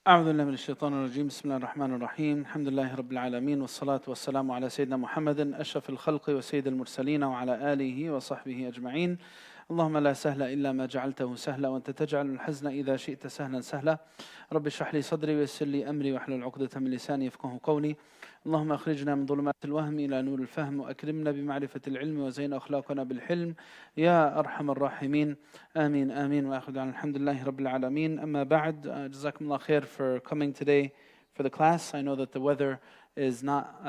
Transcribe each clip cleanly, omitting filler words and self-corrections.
أعوذ بالله من الشيطان الرجيم بسم الله الرحمن الرحيم الحمد لله رب العالمين والصلاة والسلام على سيدنا محمد أشرف الخلق وسيد المرسلين وعلى آله وصحبه أجمعين. اللهم لا سهل إلا ما جعلته سهلا وأنت تجعل الحزن إذا شئت سهلا سهلا. رب اشرح لي صدري ويسر لي أمري واحلل عقدة من لساني يفقهوا قولي. اللهم أخرجنا من ظلمات الوهم إلى نور الفهم وأكرمنا بمعرفة العلم وزين أخلاقنا بالحلم يا أرحم الراحمين. آمين آمين وآخر دعوانا الحمد لله رب العالمين. أما بعد, Jazakumullah khair for coming today for the class. I know that the weather is not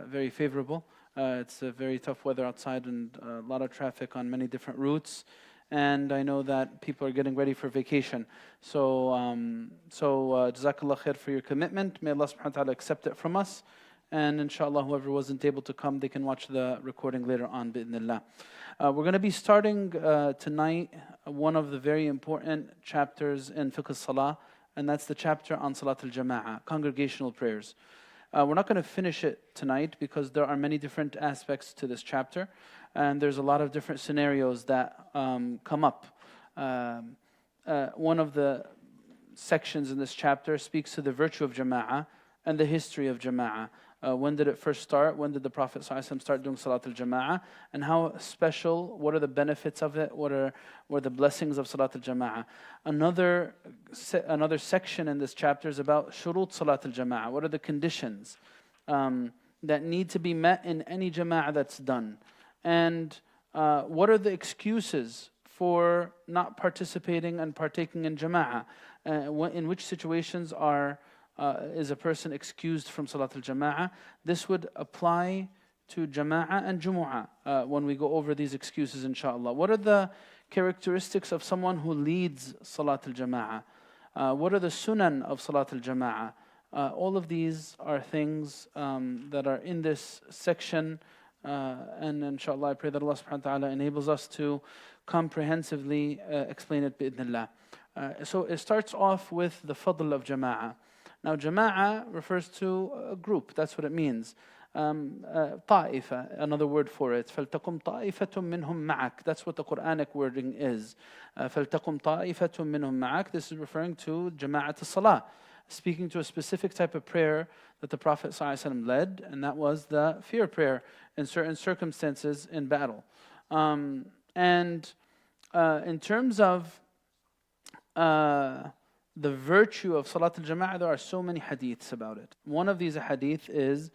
very favorable. It's a very tough weather outside and a lot of traffic on many different routes. And I know that people are getting ready for vacation. So Jazakallah khair for your commitment. May Allah subhanahu wa ta'ala accept it from us. And inshallah, whoever wasn't able to come, they can watch the recording later on, bi'idhnillah. We're going to be starting tonight one of the very important chapters in Fiqh al-Salah, and that's the chapter on Salat al-Jama'ah, congregational prayers. We're not going to finish it tonight because there are many different aspects to this chapter, and there's a lot of different scenarios that come up. One of the sections in this chapter speaks to the virtue of Jama'ah and the history of Jama'ah. When did it first start? When did the Prophet ﷺ start doing Salat al-Jama'ah? And how special, what are the benefits of it? What are the blessings of Salat al-Jama'ah? Another section in this chapter is about shurut Salat al-Jama'ah. What are the conditions that need to be met in any Jama'ah that's done? And what are the excuses for not participating and partaking in Jama'ah? In which situations is a person excused from Salat al-Jama'ah? This would apply to Jama'ah and Jumu'ah when we go over these excuses, inshallah. What are the characteristics of someone who leads Salat al-Jama'ah? What are the sunan of Salat al-Jama'ah? All of these are things that are in this section, and inshallah I pray that Allah subhanahu wa ta'ala enables us to comprehensively explain it bi'idhnillah. So it starts off with the fadl of Jama'ah. Now, Jama'ah refers to a group, that's what it means. Ta'ifa, another word for it. فَلْتَقُمْ طَائِفَةٌ مِّنْهُمْ مَعَكَ. That's what the Quranic wording is. فَلْتَقُمْ طَائِفَةٌ مِّنْهُمْ مَعَكَ. This is referring to Jama'at al-Salah, speaking to a specific type of prayer that the Prophet ﷺ led, and that was the fear prayer in certain circumstances in battle. And in terms of the virtue of Salat al-Jama'ah, there are so many hadiths about it. One of these hadith is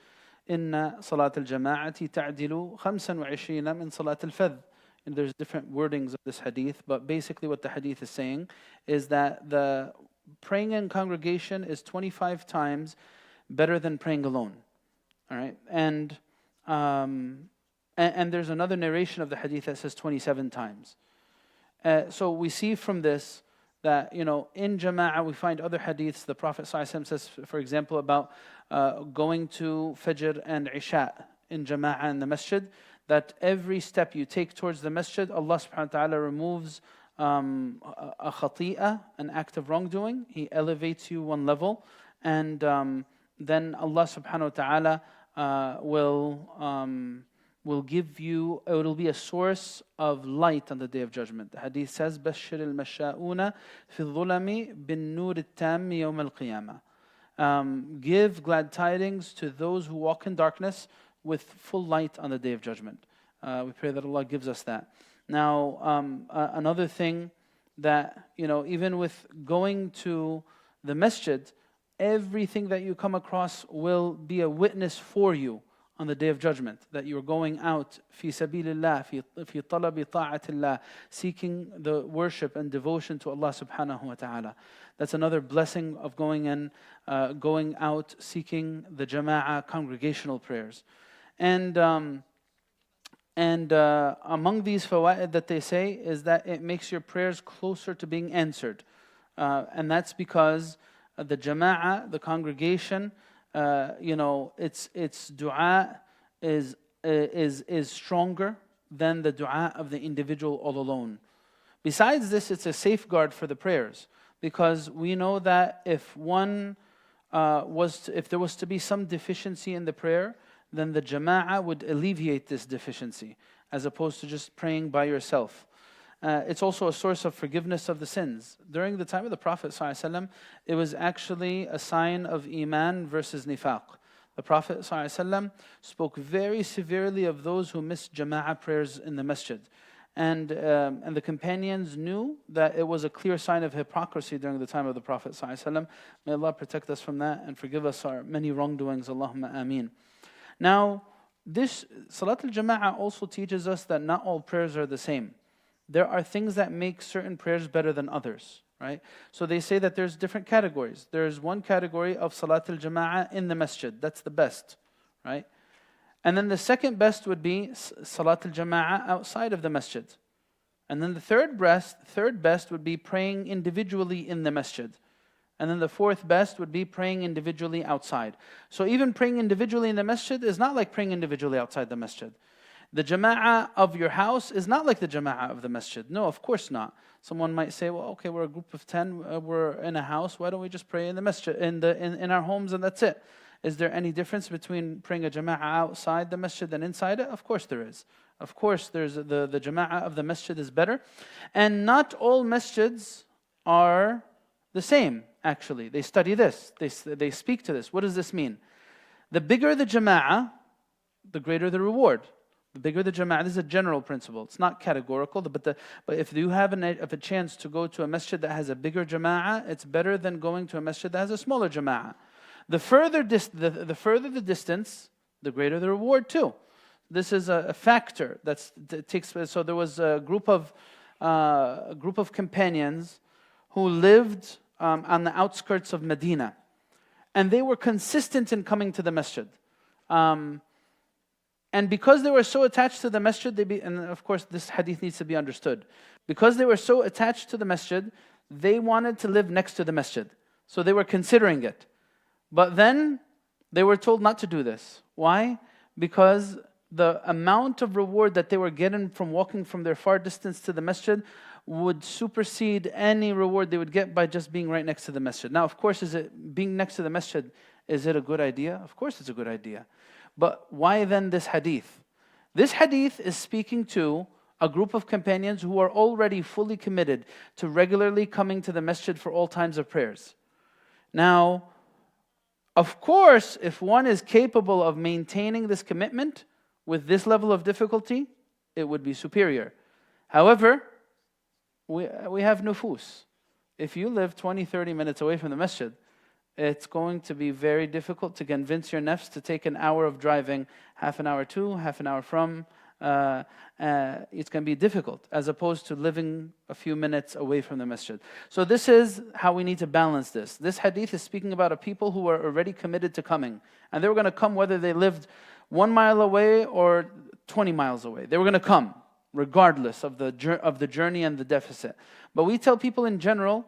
Inna Salat al-Jama'ati ta'dilu 25 min Salat al-Fadh. And there's different wordings of this hadith, but basically what the hadith is saying is that the praying in congregation is 25 times better than praying alone. All right? And there's another narration of the hadith that says 27 times. So we see from this that, in Jama'ah we find other hadiths. The Prophet ﷺ says, for example, about going to Fajr and Isha in Jama'ah in the masjid, that every step you take towards the masjid, Allah subhanahu wa ta'ala removes a khati'ah, an act of wrongdoing. He elevates you one level, and then Allah subhanahu wa ta'ala will give you, it will be a source of light on the Day of Judgment. The hadith says, بَشِّرِ الْمَشَّاءُونَ فِي الظُّلَمِ بِالنُّورِ التَّامِّ يَوْمَ الْقِيَامَةِ. Give glad tidings to those who walk in darkness with full light on the Day of Judgment. We pray that Allah gives us that. Now, another thing that, even with going to the masjid, everything that you come across will be a witness for you on the Day of Judgment, that you are going out fi sabilillah, fi talabi ta'atillah, seeking the worship and devotion to Allah subhanahu wa ta'ala. That's another blessing of going out seeking the Jama'ah congregational prayers. And among these fawaid that they say is that it makes your prayers closer to being answered. And that's because the Jama'ah, the congregation, its dua is stronger than the dua of the individual all alone. Besides this, it's a safeguard for the prayers, because we know that if there was to be some deficiency in the prayer, then the Jama'ah would alleviate this deficiency, as opposed to just praying by yourself. It's also a source of forgiveness of the sins. During the time of the Prophet ﷺ, it was actually a sign of Iman versus Nifaq. The Prophet ﷺ spoke very severely of those who missed Jama'ah prayers in the masjid. And the companions knew that it was a clear sign of hypocrisy during the time of the Prophet ﷺ. May Allah protect us from that and forgive us our many wrongdoings. Allahumma ameen. Now, this Salat al-Jama'ah also teaches us that not all prayers are the same. There are things that make certain prayers better than others, right? So they say that there's different categories. There's one category of Salat al-Jama'ah in the masjid. That's the best, right? And then the second best would be Salat al-Jama'ah outside of the masjid. And then the third best would be praying individually in the masjid. And then the fourth best would be praying individually outside. So even praying individually in the masjid is not like praying individually outside the masjid. The jama'ah of your house is not like the jama'ah of the masjid. No, of course not. Someone might say, well, okay, we're a group of 10, we're in a house, why don't we just pray in the masjid, in our homes, and that's it? Is there any difference between praying a jama'ah outside the masjid and inside it? Of course there is. Of course there's the jama'ah of the masjid is better. And not all masjids are the same, actually. They study this. They speak to this. What does this mean? The bigger the jama'ah, the greater the reward. The bigger the jama'ah, this is a general principle. It's not categorical, but if you have a chance to go to a masjid that has a bigger jama'ah, it's better than going to a masjid that has a smaller jama'ah. The further the distance, the greater the reward too. This is a factor that takes place. So there was a group of companions who lived on the outskirts of Medina, and they were consistent in coming to the masjid. And because they were so attached to the masjid, and of course this hadith needs to be understood. Because they were so attached to the masjid, they wanted to live next to the masjid. So they were considering it. But then they were told not to do this. Why? Because the amount of reward that they were getting from walking from their far distance to the masjid would supersede any reward they would get by just being right next to the masjid. Now, of course, being next to the masjid, is it a good idea? Of course it's a good idea. But why then this hadith? This hadith is speaking to a group of companions who are already fully committed to regularly coming to the masjid for all times of prayers. Now, of course, if one is capable of maintaining this commitment with this level of difficulty, it would be superior. However, we have nufus. If you live 20, 30 minutes away from the masjid, it's going to be very difficult to convince your nafs to take an hour of driving, half an hour to, half an hour from. It's going to be difficult, as opposed to living a few minutes away from the masjid. So this is how we need to balance this. This hadith is speaking about a people who are already committed to coming. And they were going to come whether they lived 1 mile away or 20 miles away. They were going to come, regardless of the journey and the deficit. But we tell people in general,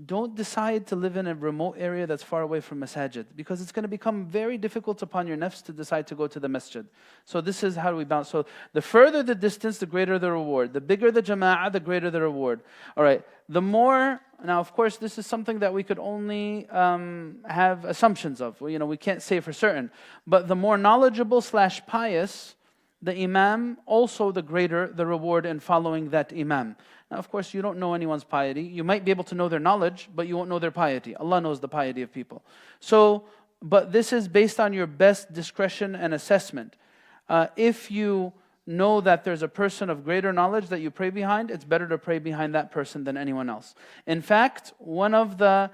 don't decide to live in a remote area that's far away from masajid, because it's going to become very difficult upon your nafs to decide to go to the masjid. So this is how we balance. So the further the distance, the greater the reward. The bigger the jama'ah, the greater the reward. All right. The more, now of course this is something that we could only have assumptions of. We can't say for certain. But the more knowledgeable / pious the imam, also the greater the reward in following that imam. Now, of course, you don't know anyone's piety. You might be able to know their knowledge, but you won't know their piety. Allah knows the piety of people. So, but this is based on your best discretion and assessment. If you know that there's a person of greater knowledge that you pray behind, it's better to pray behind that person than anyone else. In fact, one of the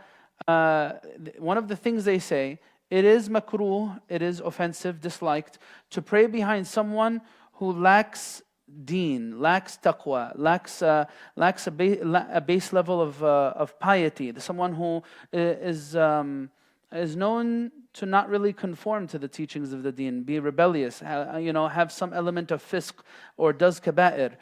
things they say, it is makruh, it is offensive, disliked, to pray behind someone who lacks deen, lacks taqwa, lacks a base level of piety. Someone who is known to not really conform to the teachings of the deen, be rebellious, have some element of fisq, or does kaba'ir.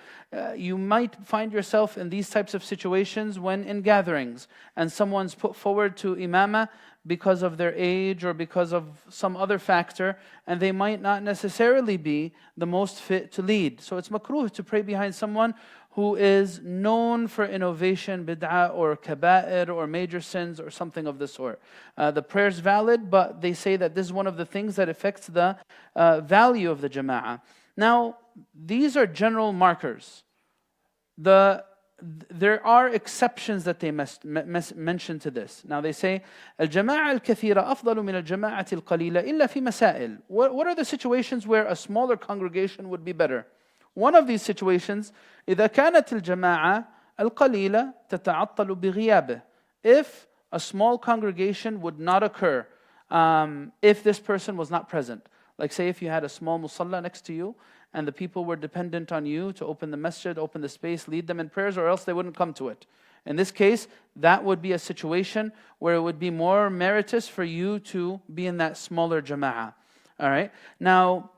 You might find yourself in these types of situations when in gatherings, and someone's put forward to imamah because of their age or because of some other factor, and they might not necessarily be the most fit to lead. So it's makruh to pray behind someone who is known for innovation, bid'ah, or kaba'ir, or major sins, or something of the sort. The prayer's valid, but they say that this is one of the things that affects the value of the jama'ah. Now, these are general markers. The there are exceptions that they mention to this. Now they say, الجماعة الكثيرة أفضل من الجماعة القليلة إلا في مسائل. What are the situations where a smaller congregation would be better? One of these situations, إذا كانت الجماعة القليلة تتعطل بغيابه. If a small congregation would not occur if this person was not present. Like say if you had a small musalla next to you, and the people were dependent on you to open the masjid, open the space, lead them in prayers, or else they wouldn't come to it. In this case, that would be a situation where it would be more meritorious for you to be in that smaller jama'ah. All right? Now,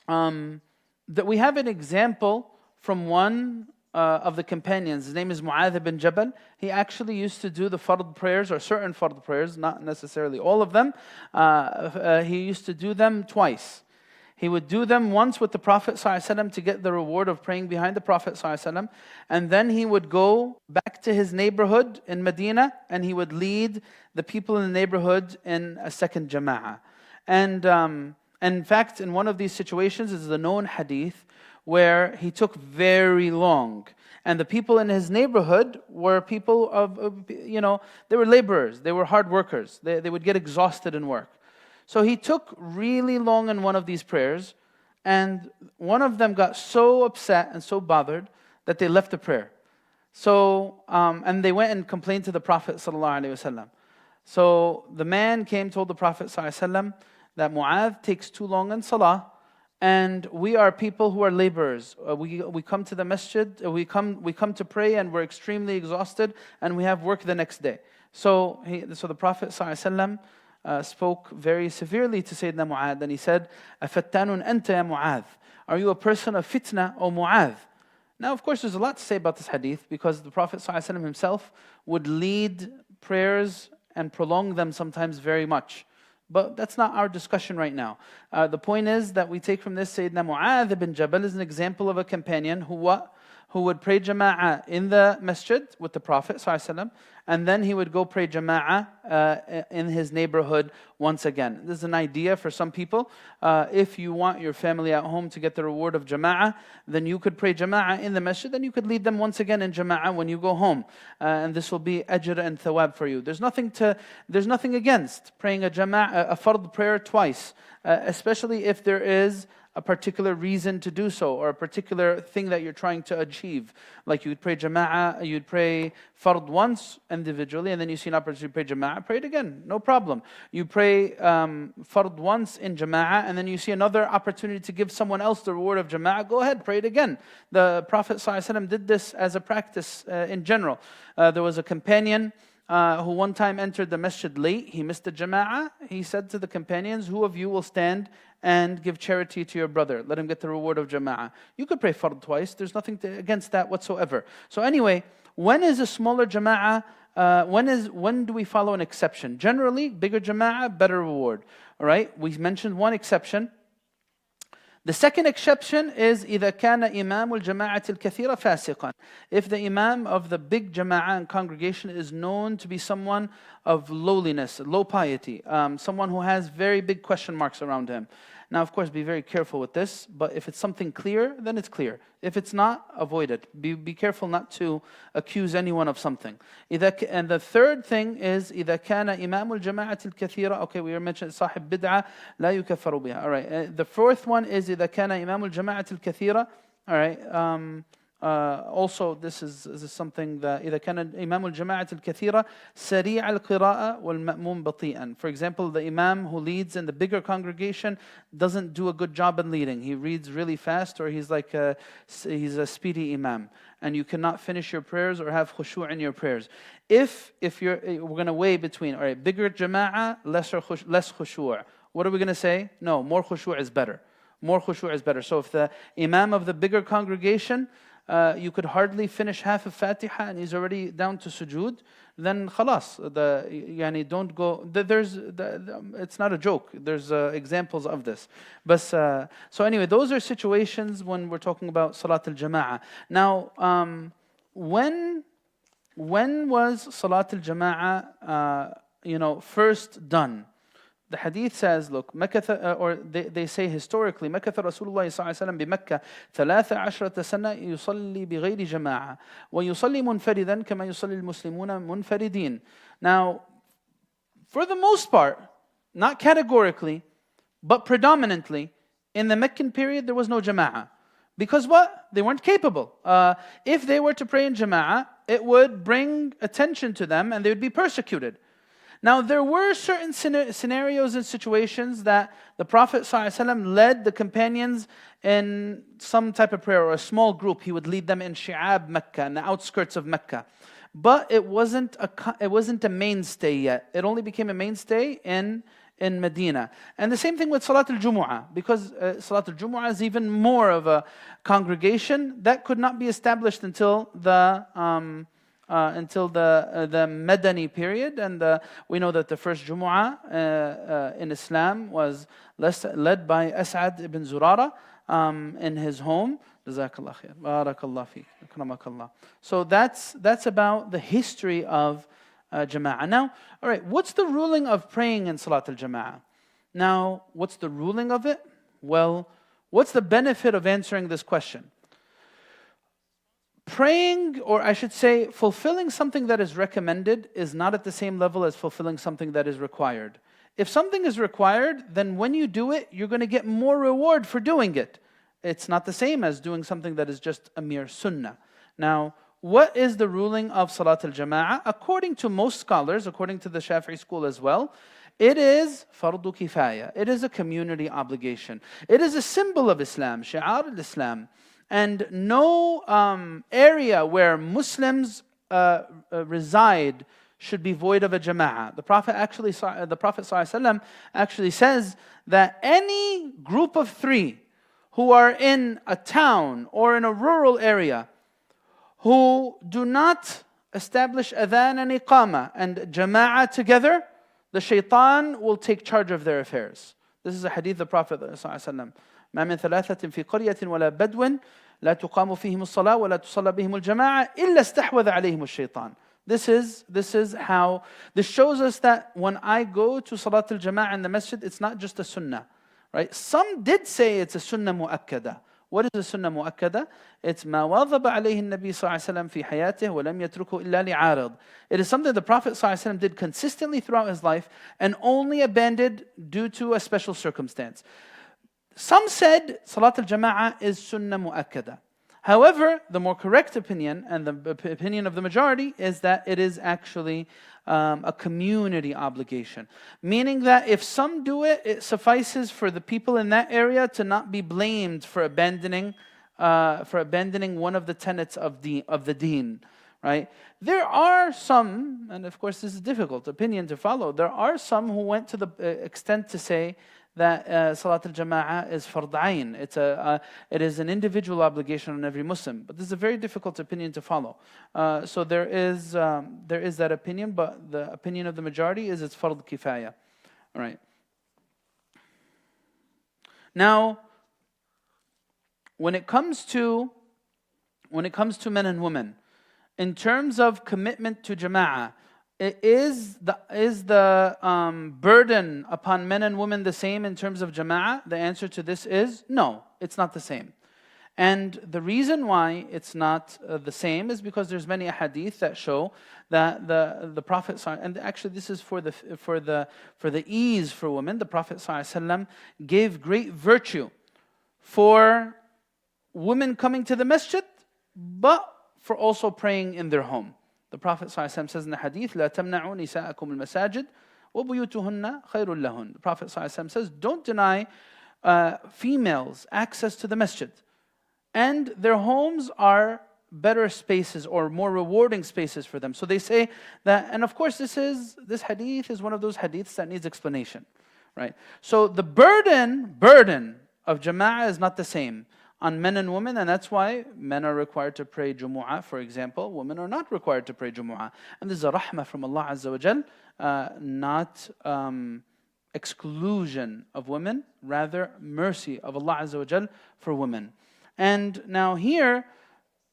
that we have an example from one of the companions. His name is Mu'adh ibn Jabal. He actually used to do the fard prayers, or certain fard prayers, not necessarily all of them. He used to do them twice. He would do them once with the Prophet ﷺ to get the reward of praying behind the Prophet ﷺ, and then he would go back to his neighborhood in Medina and he would lead the people in the neighborhood in a second jama'ah. And in fact, in one of these situations is the known hadith where he took very long. And the people in his neighborhood were people of, they were laborers, they were hard workers. They would get exhausted in work. So he took really long in one of these prayers, and one of them got so upset and so bothered that they left the prayer. So, and they went and complained to the Prophet ﷺ. So the man came, told the Prophet ﷺ that Mu'adh takes too long in salah, and we are people who are laborers. We come to the masjid, we come to pray, and we're extremely exhausted, and we have work the next day. So the Prophet ﷺ spoke very severely to Sayyidina Mu'adh, and he said, أَفَتَّانٌ أَنْتَ يَا مُعَاذ? Are you a person of fitna, O Mu'adh? Now, of course, there's a lot to say about this hadith, because the Prophet ﷺ himself would lead prayers and prolong them sometimes very much. But that's not our discussion right now. The point is that we take from this, Sayyidina Mu'adh ibn Jabal is an example of a companion who would pray jama'ah in the masjid with the Prophet ﷺ, and then he would go pray jama'ah in his neighborhood once again. This is an idea for some people. If you want your family at home to get the reward of jama'ah, then you could pray jama'ah in the masjid, then you could lead them once again in jama'ah when you go home. And this will be ajr and thawab for you. There's nothing against praying a jama'ah, a fard prayer twice, especially if there is a particular reason to do so, or a particular thing that you're trying to achieve. Like you'd pray jama'ah, you'd pray fard once individually, and then you see an opportunity to pray jama'ah, pray it again, no problem. You pray fard once in jama'ah, and then you see another opportunity to give someone else the reward of jama'ah, go ahead, pray it again. The Prophet ﷺ did this as a practice in general. There was a companion who one time entered the masjid late. He missed the jama'ah. He said to the companions, who of you will stand and give charity to your brother? Let him get the reward of jama'ah. You could pray fard twice. There's nothing against that whatsoever. So anyway, when is a smaller jama'ah? When do we follow an exception? Generally, bigger jama'ah, better reward. All right? We mentioned one exception. The second exception is إذا كان إمام الجماعة الكثيرة فاسقا. If the imam of the big jama'ah and congregation is known to be someone of lowliness, low piety, someone who has very big question marks around him. Now, of course, be very careful with this, but if it's something clear, then it's clear. If it's not, avoid it. Be careful not to accuse anyone of something. And the third thing is إذا كان إمام الجماعة الكثيرة. Okay, we mentioned صاحب بدعة لا يكفر بها. All right. The fourth one is إذا كان إمام الجماعة الكثيرة. All right. Also, this is something that إذا كان إمام الجماعة الكثيرة سريع القراءة والمأموم بطيئا. For example, the imam who leads in the bigger congregation doesn't do a good job in leading. He reads really fast, or he's a speedy imam, and you cannot finish your prayers or have khushu' in your prayers. We're going to weigh between, all right, bigger jama'ah, less khushu'. What are we going to say? No, more khushu' is better. More khushu' is better. So if the imam of the bigger congregation, you could hardly finish half of Fatiha and he's already down to sujood, then khalas, don't go. It's not a joke. There's examples of this. But so anyway, those are situations when we're talking about Salat al-Jama'ah. Now, when was Salat al-Jama'ah first done? the hadith says, look, or they say historically, مكث رسول الله صلى الله عليه وسلم بمكة 13 سنة يصلي بغير جماعة ويصلي منفردا كما يصلي المسلمون منفردين. Now, for the most part, not categorically, but predominantly, in the Meccan period, there was no jama'ah. Because what? They weren't capable. If they were to pray in jama'ah, it would bring attention to them and they would be persecuted. Now, there were certain scenarios and situations that the Prophet ﷺ led the companions in some type of prayer, or a small group. He would lead them in Shi'ab Mecca, in the outskirts of Mecca. But it wasn't a mainstay yet. It only became a mainstay in Medina. And the same thing with Salat al-Jumu'ah, because Salat al-Jumu'ah is even more of a congregation that could not be established until the Madani period. And we know that the first Jumu'ah in Islam was led by As'ad ibn Zurara in his home. Jazakallah khair. Barakallah feek. Akramakallah. So that's about the history of Jama'ah. Now, all right, what's the ruling of praying in Salat al-Jama'ah? Now, what's the ruling of it? Well, what's the benefit of answering this question? Praying, or I should say, fulfilling something that is recommended is not at the same level as fulfilling something that is required. If something is required, then when you do it, you're going to get more reward for doing it. It's not the same as doing something that is just a mere sunnah. Now, what is the ruling of Salat al-Jama'ah? According to most scholars, according to the Shafi'i school as well, it is fardu kifaya. It is a community obligation. It is a symbol of Islam, shi'ar al-Islam. And no area where Muslims reside should be void of a jama'ah. The Prophet ﷺ actually says that any group of three who are in a town or in a rural area who do not establish adhan and iqamah and jama'ah together, the shaitan will take charge of their affairs. This is a hadith of the Prophet ﷺ. ما من ثلاثة في قرية ولا بدو لا تقام فيهم الصلاة ولا تصلى بهم الجماعة إلا استحوذ عليهم الشيطان. This shows us that when I go to Salat al-Jama'ah in the masjid, it's not just a sunnah, right? Some did say it's a sunnah mu'akkada. What is a sunnah mu'akkada? It's ما واظب عليه النبي صلى الله عليه وسلم في حياته ولم يتركه إلا لعارض. It is something the Prophet صلى الله عليه وسلم did consistently throughout his life and only abandoned due to a special circumstance. Some said Salat al-Jama'ah is sunnah mu'akkada. However, the more correct opinion, and the opinion of the majority, is that it is actually a community obligation. Meaning that if some do it, it suffices for the people in that area to not be blamed for abandoning one of the tenets of the deen. Right? There are some, and of course this is a difficult opinion to follow, there are some who went to the extent to say that Salat al-Jama'ah is fard ayn. It is an individual obligation on every Muslim. But this is a very difficult opinion to follow. So there is that opinion, but the opinion of the majority is it's fard kifaya. All right. Now, when it comes to men and women, in terms of commitment to Jama'ah, is the burden upon men and women the same in terms of Jama'ah? The answer to this is no, it's not the same. And the reason why it's not the same is because there's many hadith that show that the Prophet, and actually this is for the ease for women, the Prophet ﷺ gave great virtue for women coming to the masjid, but for also praying in their home. The Prophet ﷺ says in the hadith, لا تمنعوا نساءكم المساجد وبيوتهن خير لهن. The Prophet ﷺ says, don't deny females access to the masjid. And their homes are better spaces or more rewarding spaces for them. So they say that, and of course this hadith is one of those hadiths that needs explanation. Right? So the burden of Jama'ah is not the same on men and women, and that's why men are required to pray Jumu'ah, for example. Women are not required to pray Jumu'ah. And this is a rahmah from Allah Azza wa Jal, not exclusion of women, rather mercy of Allah Azza wa Jal for women. And now here,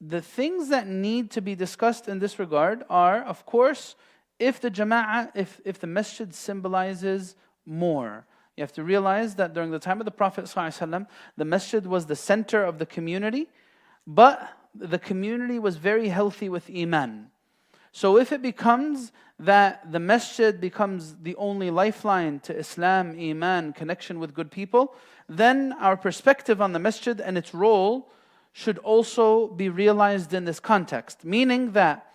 the things that need to be discussed in this regard are, of course, if the Jama'ah, if the masjid symbolizes more. You have to realize that during the time of the Prophet ﷺ, the masjid was the center of the community, but the community was very healthy with iman. So if it becomes that the masjid becomes the only lifeline to Islam, iman, connection with good people, then our perspective on the masjid and its role should also be realized in this context. Meaning that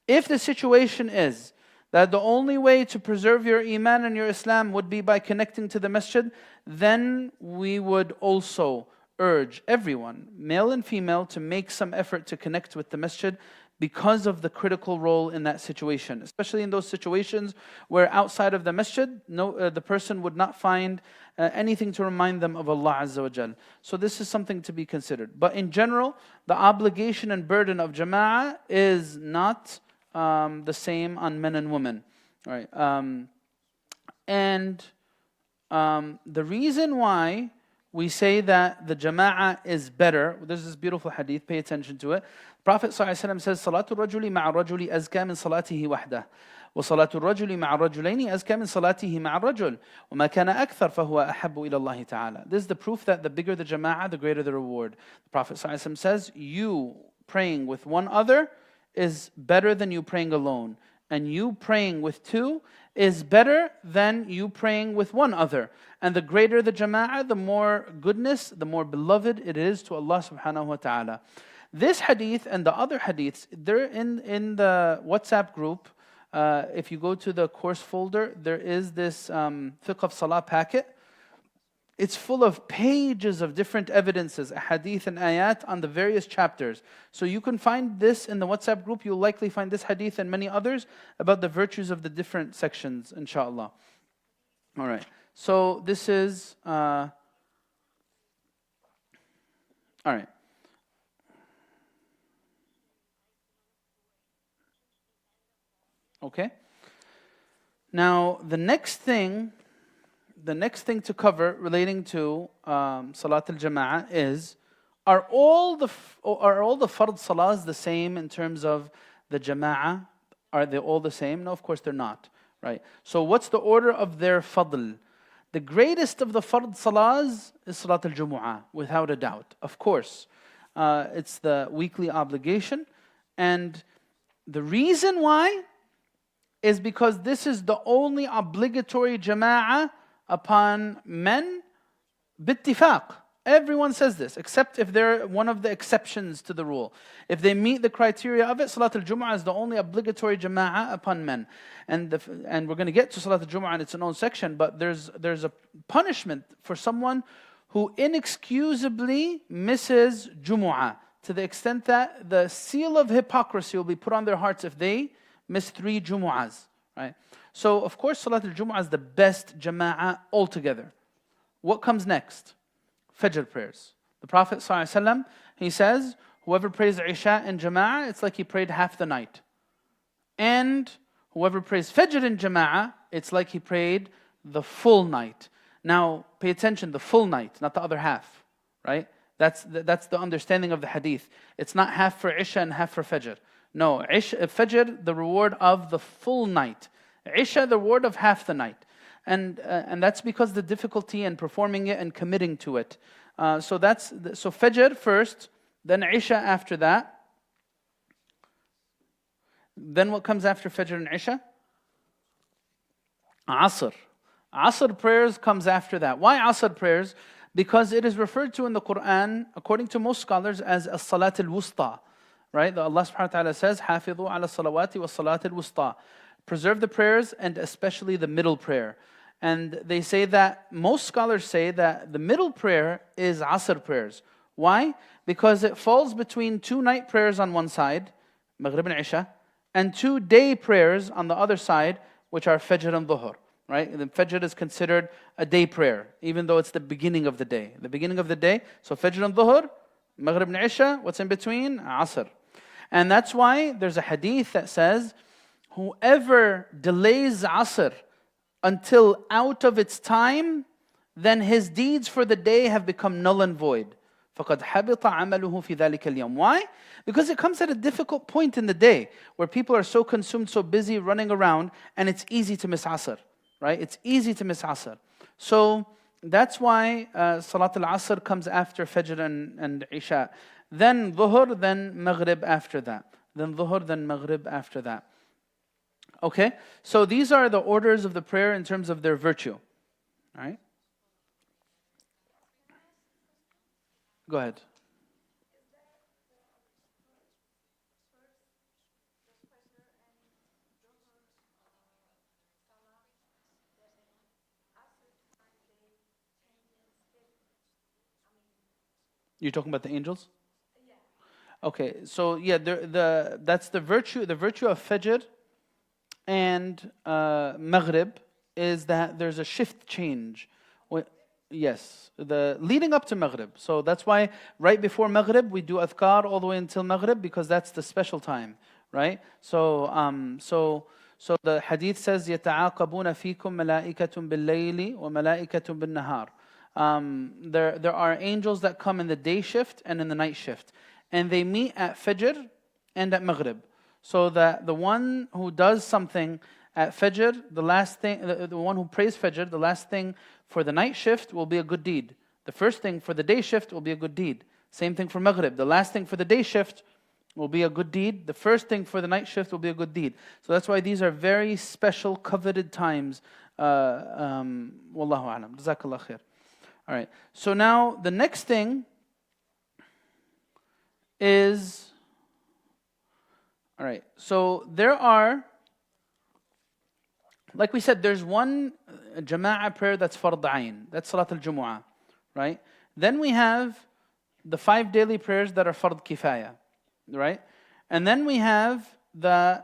if the situation is that the only way to preserve your iman and your Islam would be by connecting to the masjid, then we would also urge everyone, male and female, to make some effort to connect with the masjid because of the critical role in that situation. Especially in those situations where outside of the masjid, the person would not find anything to remind them of Allah Azza wa Jal. So this is something to be considered. But in general, the obligation and burden of jama'ah is not the same on men and women. All right. The reason why we say that the jama'ah is better, there's this beautiful hadith, pay attention to it. Prophet ﷺ says, صلاة الرجل مع الرجل أزكى من صلاته وحده وصلاة الرجل مع الرجلين أزكى من صلاته مع الرجل وما كان أكثر فهو أحب إلى الله تعالى. This is the proof that the bigger the jama'ah, the greater the reward. The Prophet ﷺ says, you praying with one other is better than you praying alone. And you praying with two is better than you praying with one other. And the greater the jama'ah, the more goodness, the more beloved it is to Allah subhanahu wa ta'ala. This hadith and the other hadiths, they're in the WhatsApp group. If you go to the course folder, there is this fiqh of salah packet. It's full of pages of different evidences, hadith and ayat on the various chapters. So you can find this in the WhatsApp group. You'll likely find this hadith and many others about the virtues of the different sections, inshallah. All right. So this is... all right. Okay. Now, the next thing to cover relating to Salat al-Jama'ah is, are all the fard salahs the same in terms of the Jama'ah? Are they all the same? No, of course they're not. Right. So what's the order of their fadl? The greatest of the fard salahs is Salat al-Jumu'ah, without a doubt. Of course, it's the weekly obligation. And the reason why is because this is the only obligatory jama'ah upon men bittifaq. Everyone says this, except if they're one of the exceptions to the rule. If they meet the criteria of it, Salat al-Jumu'ah is the only obligatory jama'ah upon men. And we're going to get to Salat al-Jumu'ah in its own section, but there's a punishment for someone who inexcusably misses Jumu'ah, to the extent that the seal of hypocrisy will be put on their hearts if they miss 3 Jumu'ahs, right? So, of course, Salat al-Jumu'ah is the best jama'ah altogether. What comes next? Fajr prayers. The Prophet ﷺ, he says, whoever prays Isha in jama'ah, it's like he prayed half the night. And whoever prays Fajr in jama'ah, it's like he prayed the full night. Now, pay attention, the full night, not the other half, right? That's the understanding of the hadith. It's not half for Isha and half for Fajr. No, Fajr, the reward of the full night. Isha, the reward of half the night. And that's because the difficulty in performing it and committing to it. So Fajr first, then Isha after that. Then what comes after Fajr and Isha? Asr. Asr prayers comes after that. Why Asr prayers? Because it is referred to in the Quran, according to most scholars, as as-salat al-wusta. Right? Allah subhanahu wa ta'ala says, حَافِظُوا عَلَى الصَّلَوَاتِ وَالصَّلَاةِ الْوُسْطَى. Preserve the prayers and especially the middle prayer. And they say that, most scholars say that the middle prayer is Asr prayers. Why? Because it falls between 2 night prayers on one side, Maghrib and Isha, and 2 day prayers on the other side, which are Fajr and Dhuhr. Right? And the Fajr is considered a day prayer, even though it's the beginning of the day. The beginning of the day, so Fajr and Dhuhr, Maghrib and Isha, what's in between? Asr. And that's why there's a hadith that says, whoever delays Asr until out of its time, then his deeds for the day have become null and void. فَقَدْ حَبِطَ عَمَلُهُ فِي ذَلِكَ الْيَوْمِ. Why? Because it comes at a difficult point in the day where people are so consumed, so busy running around, and it's easy to miss Asr. right? It's easy to miss Asr. So that's why Salat al-Asr comes after Fajr and Isha. Then Dhuhr, then Maghrib after that. Then Dhuhr, then Maghrib after that. Okay? So these are the orders of the prayer in terms of their virtue. All right? Go ahead. You're talking about the angels? Okay, so yeah, that's the virtue. The virtue of Fajr and Maghrib is that there's a shift change. Yes, the leading up to Maghrib. So that's why right before Maghrib we do adhkar all the way until Maghrib, because that's the special time, right? So the hadith says يَتَعَاقَبُونَ فِيكُم مَلَائِكَةٌ بِاللَّيْلِ وَمَلَائِكَةٌ بِالنَّهَارِ. There are angels that come in the day shift and in the night shift, and they meet at Fajr and at Maghrib. So that the one who does something at Fajr, the last thing, the one who prays Fajr, the last thing for the night shift will be a good deed. The first thing for the day shift will be a good deed. Same thing for Maghrib. The last thing for the day shift will be a good deed. The first thing for the night shift will be a good deed. So that's why these are very special, coveted times. Wallahu alam. Jazakallah khair. All right. So now the next thing is, all right. So there are, like we said, there's one jama'ah prayer that's fard ayn. That's Salat al-Jumu'ah, right? Then we have the 5 daily prayers that are fard kifaya, right? And then we have the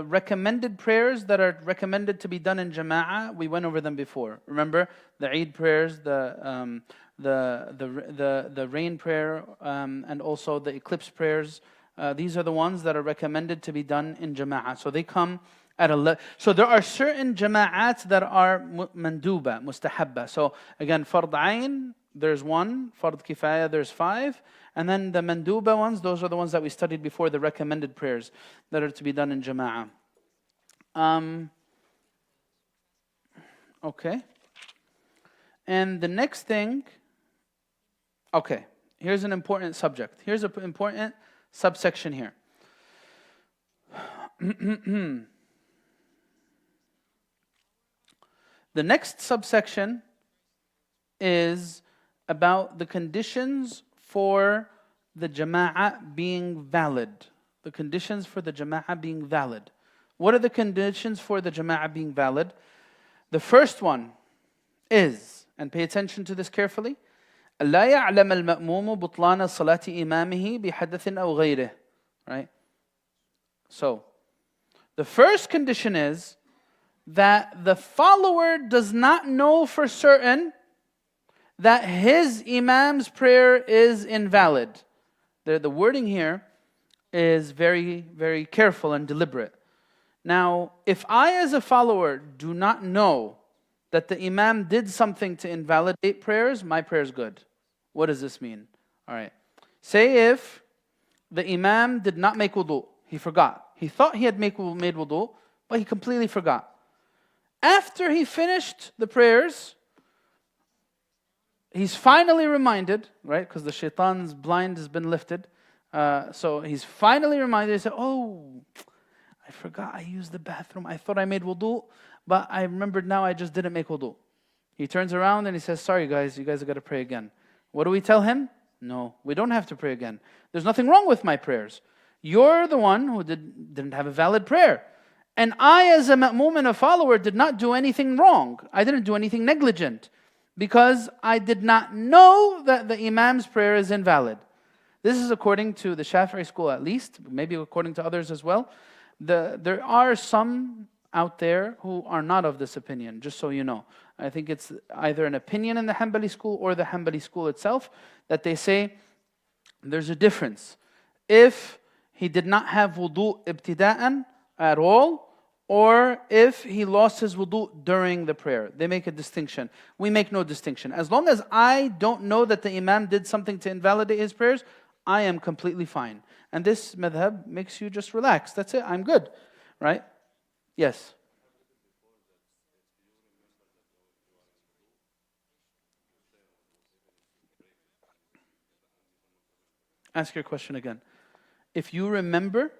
recommended prayers that are recommended to be done in jama'ah. We went over them before. Remember the Eid prayers, the rain prayer, and also the eclipse prayers. These are the ones that are recommended to be done in jama'ah. So they come at so there are certain jama'ats that are manduba, mustahabba. So again, fard ayn, there's 1, fard kifaya, there's 5. And then the manduba ones, those are the ones that we studied before, the recommended prayers that are to be done in jama'ah. Okay. And the next thing, okay, here's an important subject. Here's an important subsection here. The next subsection is about the conditions for the jama'ah being valid. The conditions for the jama'ah being valid. What are the conditions for the jama'ah being valid? The first one is, and pay attention to this carefully, لا يعلم المأموم بطلان صلاة إمامه بحدث أو غيره. Right? So, the first condition is that the follower does not know for certain that his imam's prayer is invalid. The wording here is very, very careful and deliberate. Now, if I as a follower do not know that the imam did something to invalidate prayers, my prayer is good. What does this mean? All right. Say if the imam did not make wudu, he forgot. He thought he had made wudu, but he completely forgot. After he finished the prayers, he's finally reminded, right? Because the shaitan's blind has been lifted. So he's finally reminded. He said, oh, I forgot I used the bathroom. I thought I made wudu, but I remembered now I just didn't make wudu. He turns around and he says, sorry guys, you guys have got to pray again. What do we tell him? No, we don't have to pray again. There's nothing wrong with my prayers. You're the one who didn't have a valid prayer. And I, as a ma'mum and a follower, did not do anything wrong. I didn't do anything negligent, because I did not know that the imam's prayer is invalid. This is according to the Shafi'i school at least, maybe according to others as well. There are some out there who are not of this opinion, just so you know. I think it's either an opinion in the Hanbali school or the Hanbali school itself, that they say there's a difference. If he did not have wudu ibtida'an at all, or if he lost his wudu during the prayer. They make a distinction. We make no distinction. As long as I don't know that the imam did something to invalidate his prayers, I am completely fine. And this madhab makes you just relax. That's it, I'm good. Right? Yes. Ask your question again. If you remember,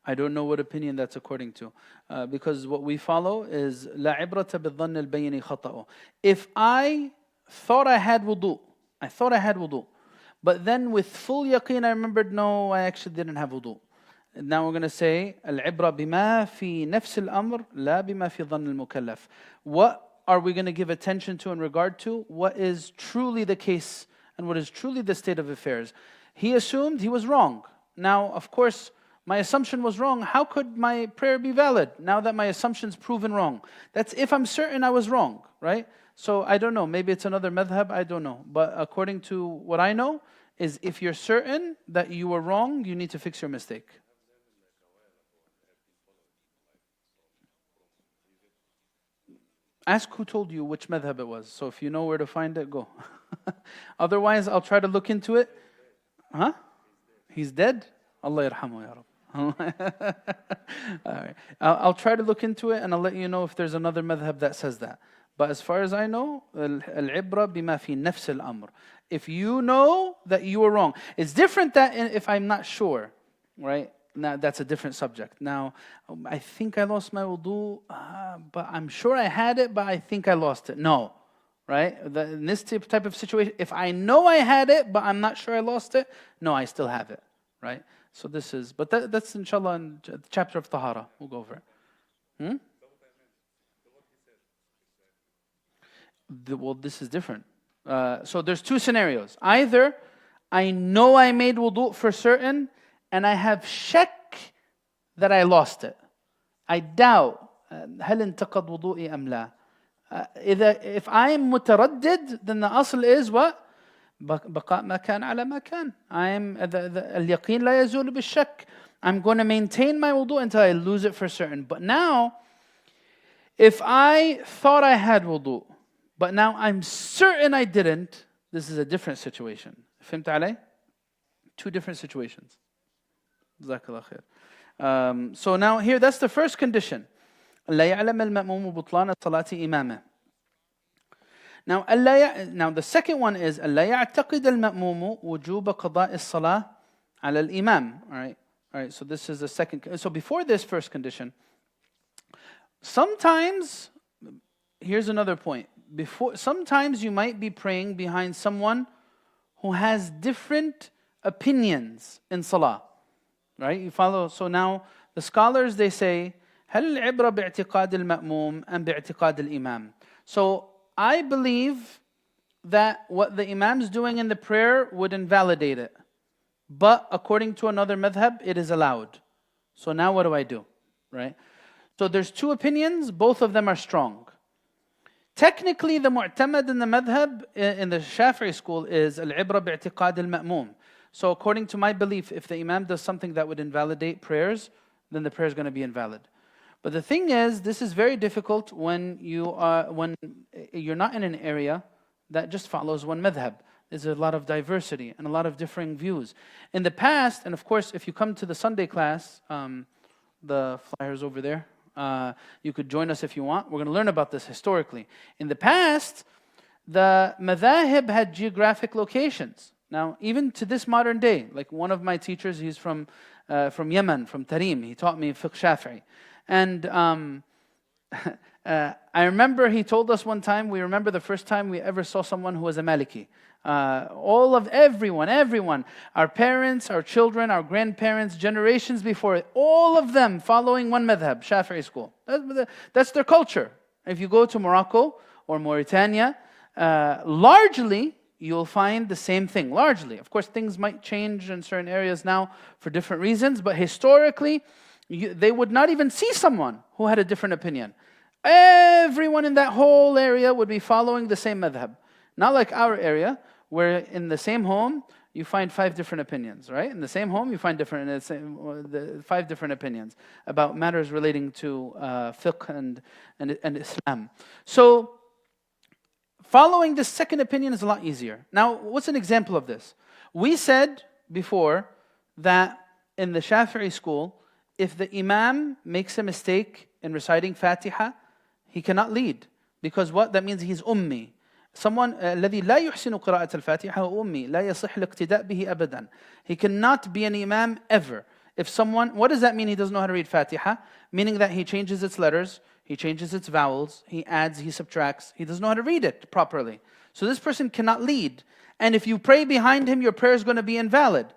I don't know what opinion that's according to. Because what we follow is لا عبرة بالظن البين خطأ. If I thought I had wudu, but then with full yaqeen I remembered, no, I actually didn't have wudu. Now we're going to say العبرة بما في نفس الأمر لا بما في ظن المكلف. What are we going to give attention to in regard to? What is truly the case and what is truly the state of affairs? He assumed he was wrong. Now, of course, my assumption was wrong. How could my prayer be valid now that my assumption's proven wrong? That's if I'm certain I was wrong, right? So I don't know. Maybe it's another madhab, I don't know. But according to what I know, is if you're certain that you were wrong, you need to fix your mistake. Ask who told you which madhab it was. So if you know where to find it, go. Otherwise, I'll try to look into it. Huh? He's dead? Allah yarhamu ya Rabb. All right. I'll try to look into it and I'll let you know if there's another madhab that says that. But as far as I know, al-ibra bima fi nafs al-amr. If you know that you were wrong. It's different that if I'm not sure, right? Now that's a different subject. Now, I think I lost my wudu, but I'm sure I had it, but I think I lost it. No, right? In this type of situation, if I know I had it, but I'm not sure I lost it, no, I still have it, right? So this is, but that's inshallah in the chapter of Tahara. We'll go over it. Well, this is different. So there's two scenarios. Either I know I made wudu for certain, and I have shak that I lost it. I doubt. هل انتقض وضوئي أم لا? If I am mutaraddid, then the asl is what? بقاء ما كان على ما كان. اليقين لا يزول بالشك. I'm going to maintain my wudu until I lose it for certain. But now, if I thought I had wudu, but now I'm certain I didn't, this is a different situation. فهمت علي? Two different situations. جزاك الله خير. So now here, that's the first condition. لا يعلم المأموم بطلان صلاة إمامه. Now the second one is ألا يعتقد المأموم وجوب قضاء الصلاة على الإمام. All right. So this is the second. So before this first condition, sometimes, here's another point. Sometimes you might be praying behind someone who has different opinions in salah. Right? You follow? So now the scholars, they say هل العبرة باعتقاد المأموم أم باعتقاد الإمام? So I believe that what the imam's doing in the prayer would invalidate it. But according to another madhab, it is allowed. So now what do I do? Right? So there's two opinions, both of them are strong. Technically, the mu'tamad in the madhab, in the Shafi'i school, is al-ibra bi'tiqad al-ma'mum. So according to my belief, if the imam does something that would invalidate prayers, then the prayer is going to be invalid. But the thing is, this is very difficult when you're not in an area that just follows one madhab. There's a lot of diversity and a lot of differing views. In the past, and of course, if you come to the Sunday class, the flyers over there, you could join us if you want. We're going to learn about this historically. In the past, the madhahib had geographic locations. Now, even to this modern day, like one of my teachers, he's from Yemen, from Tarim. He taught me fiqh Shafi'i. And I remember he told us one time, we remember the first time we ever saw someone who was a Maliki. Everyone, our parents, our children, our grandparents, generations before it, all of them following one madhab, Shafi'i school. That's their culture. If you go to Morocco or Mauritania, largely you'll find the same thing, largely. Of course, things might change in certain areas now for different reasons, but historically, they would not even see someone who had a different opinion. Everyone in that whole area would be following the same madhab. Not like our area, where in the same home, you find 5 different opinions, right? In the same home, you find 5 different opinions about matters relating to fiqh and Islam. So, following the second opinion is a lot easier. Now, what's an example of this? We said before that in the Shafi'i school, if the Imam makes a mistake in reciting Fatiha, he cannot lead. Because what? That means he's ummi. Someone الذي لا يحسن قراءة الفاتحة هو أمي لا يصح الاقتداء به أبدا. He cannot be an Imam ever. If someone, what does that mean he doesn't know how to read Fatiha? Meaning that he changes its letters, he changes its vowels, he adds, he subtracts, he doesn't know how to read it properly. So this person cannot lead. And if you pray behind him, your prayer is going to be invalid.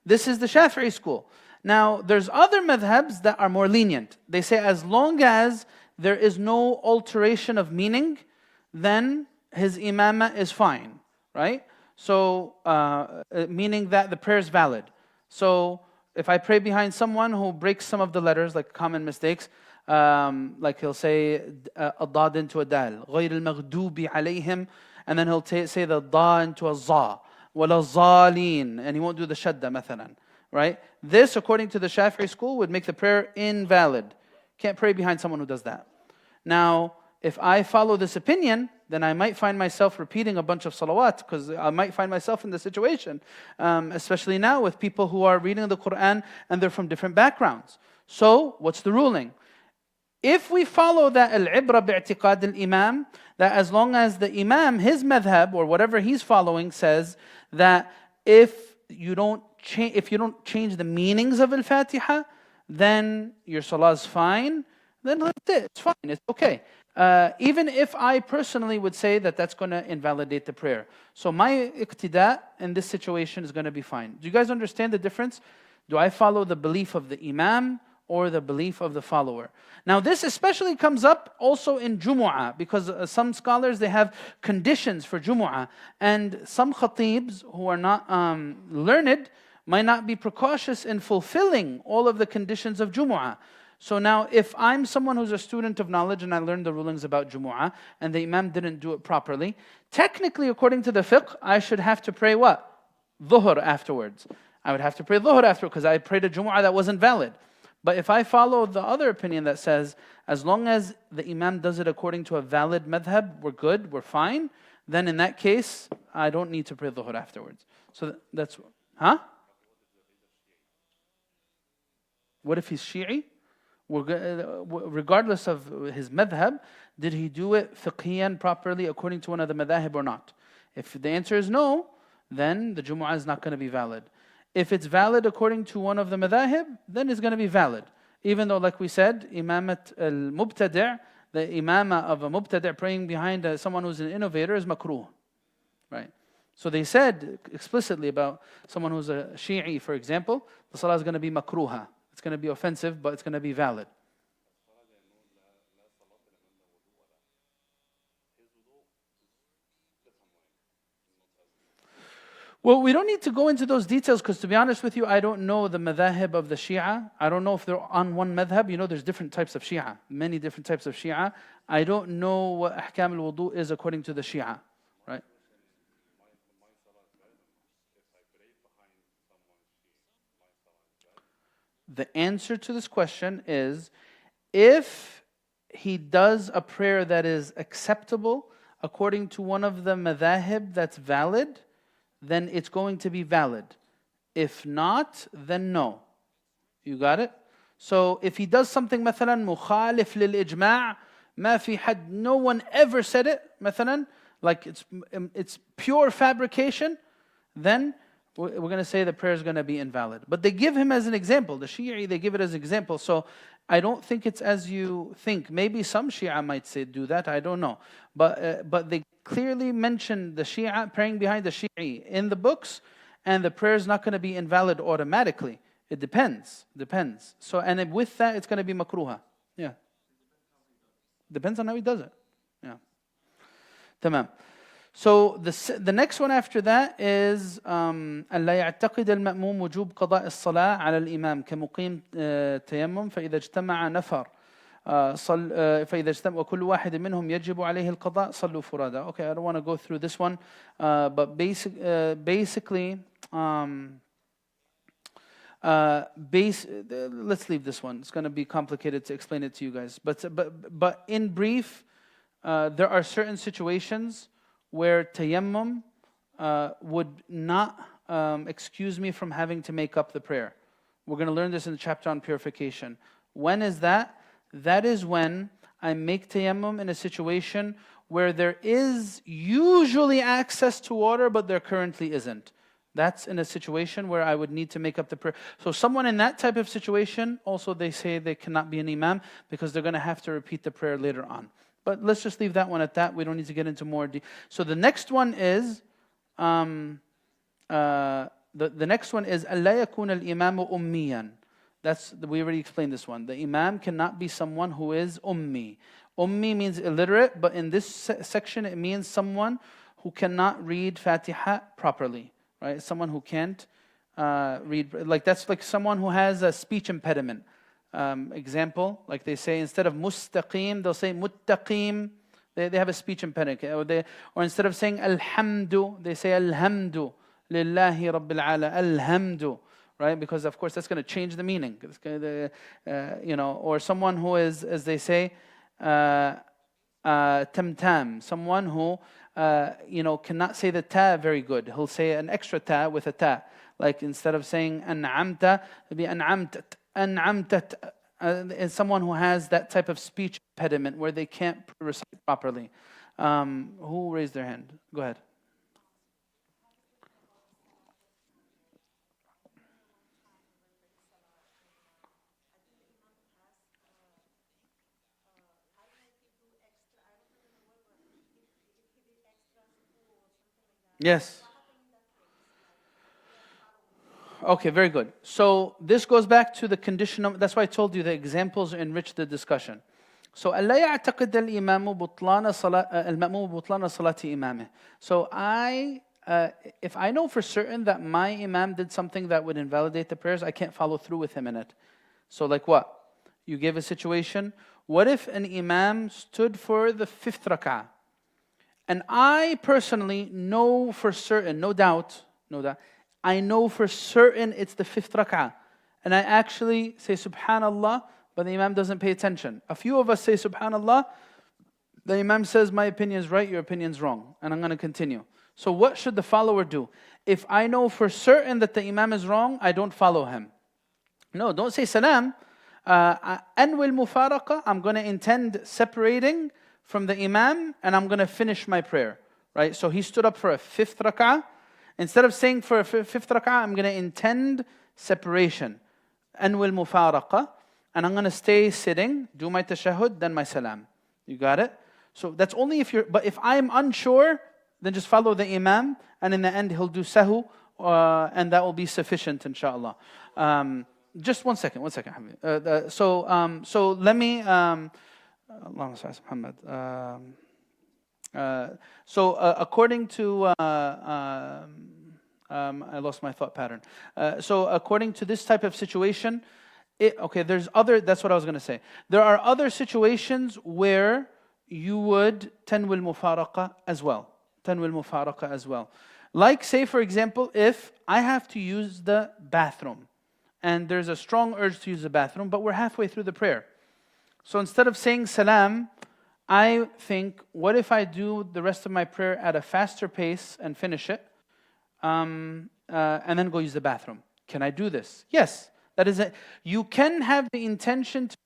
This is the Shafi'i school. Now, there's other madhabs that are more lenient. They say as long as there is no alteration of meaning, then his imamah is fine, right? So, meaning that the prayer is valid. So, if I pray behind someone who breaks some of the letters, like common mistakes, like he'll say a dad into a dal, غير المغضوب عليهم, and then he'll say the da into a za, ولا الضالين, and he won't do the shadda مثلا, right? This, according to the Shafi'i school, would make the prayer invalid. Can't pray behind someone who does that. Now, if I follow this opinion, then I might find myself repeating a bunch of salawat, because I might find myself in the situation, especially now with people who are reading the Quran and they're from different backgrounds. So, what's the ruling? If we follow that al-ibra bi'tiqad al-imam, that as long as the imam, his madhab, or whatever he's following, says that if you don't change the meanings of al-Fatiha, then your salah is fine, then that's it, it's fine, it's okay. Even if I personally would say that that's going to invalidate the prayer. So my iqtida in this situation is going to be fine. Do you guys understand the difference? Do I follow the belief of the imam or the belief of the follower? Now this especially comes up also in Jumu'ah, because some scholars, they have conditions for Jumu'ah, and some khatibs who are not learned might not be precautious in fulfilling all of the conditions of Jumu'ah. So now, if I'm someone who's a student of knowledge and I learned the rulings about Jumu'ah and the Imam didn't do it properly, technically, according to the fiqh, I should have to pray what? Dhuhr afterwards. I would have to pray Dhuhr afterwards because I prayed a Jumu'ah that wasn't valid. But if I follow the other opinion that says, as long as the Imam does it according to a valid madhab, we're good, we're fine, then in that case, I don't need to pray Dhuhr afterwards. So that's, huh? What if he's Shi'i? Regardless of his madhab, did he do it fiqhiyan properly according to one of the madhahib or not? If the answer is no, then the Jumu'ah is not going to be valid. If it's valid according to one of the madhahib, then it's going to be valid. Even though, like we said, imamat al-mubtadi', the imamah of a mubtadi' praying behind someone who's an innovator is makruh. Right? So they said explicitly about someone who's a Shi'i, for example, the salah is going to be makruha. It's going to be offensive, but it's going to be valid. Well, we don't need to go into those details because, to be honest with you, I don't know the madhahib of the Shia. I don't know if they're on one madhab. You know, there's different types of Shia, many different types of Shia. I don't know what ahkam al-wudu is according to the Shia, right? The answer to this question is, if he does a prayer that is acceptable according to one of the madhahib that's valid, then it's going to be valid. If not, then no. You got it? So if he does something مثلا مخالف للإجماع, ما في حد, no one ever said it, مثلا, like it's pure fabrication, then we're going to say the prayer is going to be invalid. But they give him as an example. The Shi'i, they give it as an example. So I don't think it's as you think. Maybe some Shia might say do that. I don't know. But they clearly mention the Shia praying behind the Shi'i in the books, and the prayer is not going to be invalid automatically. It depends. So, and with that, it's going to be makruha. Yeah. Depends on how he does it. Yeah. Tamam. So the next one after that is ألا يعتقد المأموم وجوب قضاء الصلاة على الإمام كمقيم تيمم فإذا اجتمع نفر فإذا اجتمع وكل واحد منهم يجب عليه القضاء صلوا فرادى. Okay, I don't want to go through this one, but basically let's leave this one. It's going to be complicated to explain it to you guys. But in brief, there are certain situations where tayammum would not excuse me from having to make up the prayer. We're going to learn this in the chapter on purification. When is that? That is when I make tayammum in a situation where there is usually access to water, but there currently isn't. That's in a situation where I would need to make up the prayer. So someone in that type of situation, also they say they cannot be an imam because they're going to have to repeat the prayer later on. But let's just leave that one at that. We don't need to get into more detail. So the next one is, the next one is أَلَّا يَكُونَ الْإِمَامُ أُمِّيًّا. We already explained this one. The imam cannot be someone who is ummi. Ummi means illiterate, but in this section it means someone who cannot read Fatiha properly. Right? Someone who can't read, that's like someone who has a speech impediment. Example, like they say, instead of mustaqim, they'll say muttaqim. They have a speech impediment. Or instead of saying alhamdu, they say alhamdu. Lillahi rabbil ala, alhamdu. Right? Because of course that's going to change the meaning. Or someone who is, as they say, tamtam. Someone who cannot say the ta very good. He'll say an extra ta with a ta. Like instead of saying an'amta, it'll be an'amtat. An'amtat. Is someone who has that type of speech impediment where they can't recite properly. Who raised their hand? Go ahead. Yes. Okay, very good. So this goes back to the condition of, that's why I told you the examples enrich the discussion. So أَلَّا يَعْتَقِدَ الْإِمَامُ الْمَأْمُومُ بُطْلَانَ صَلَاةِ إِمَامِهِ. So if I know for certain that my imam did something that would invalidate the prayers, I can't follow through with him in it. So like what? You gave a situation. What if an imam stood for the 5th rak'ah? And I personally know for certain, no doubt, I know for certain it's the 5th rak'ah. And I actually say subhanallah, but the imam doesn't pay attention. A few of us say subhanallah, the imam says my opinion is right, your opinion is wrong. And I'm going to continue. So what should the follower do? If I know for certain that the imam is wrong, I don't follow him. No, don't say salam. Anwil mufaraqa, I'm going to intend separating from the imam, and I'm going to finish my prayer. Right? So he stood up for a 5th rak'ah. Instead of saying for a 5th rak'ah, I'm going to intend separation. Anwil mufaraqa. And I'm going to stay sitting, do my tashahhud, then my salam. You got it? So that's only if you're, but if I'm unsure, then just follow the imam, and in the end he'll do sahu, and that will be sufficient, inshallah. Just one second. So let me, Allahumma salli ala Muhammad. So according to, I lost my thought pattern. So according to this type of situation, that's what I was going to say. There are other situations where you would tanwil mufaraqa as well. Like say for example, if I have to use the bathroom, and there's a strong urge to use the bathroom, but we're halfway through the prayer. So instead of saying salam, I think, what if I do the rest of my prayer at a faster pace and finish it, and then go use the bathroom? Can I do this? Yes. That is it. You can have the intention to,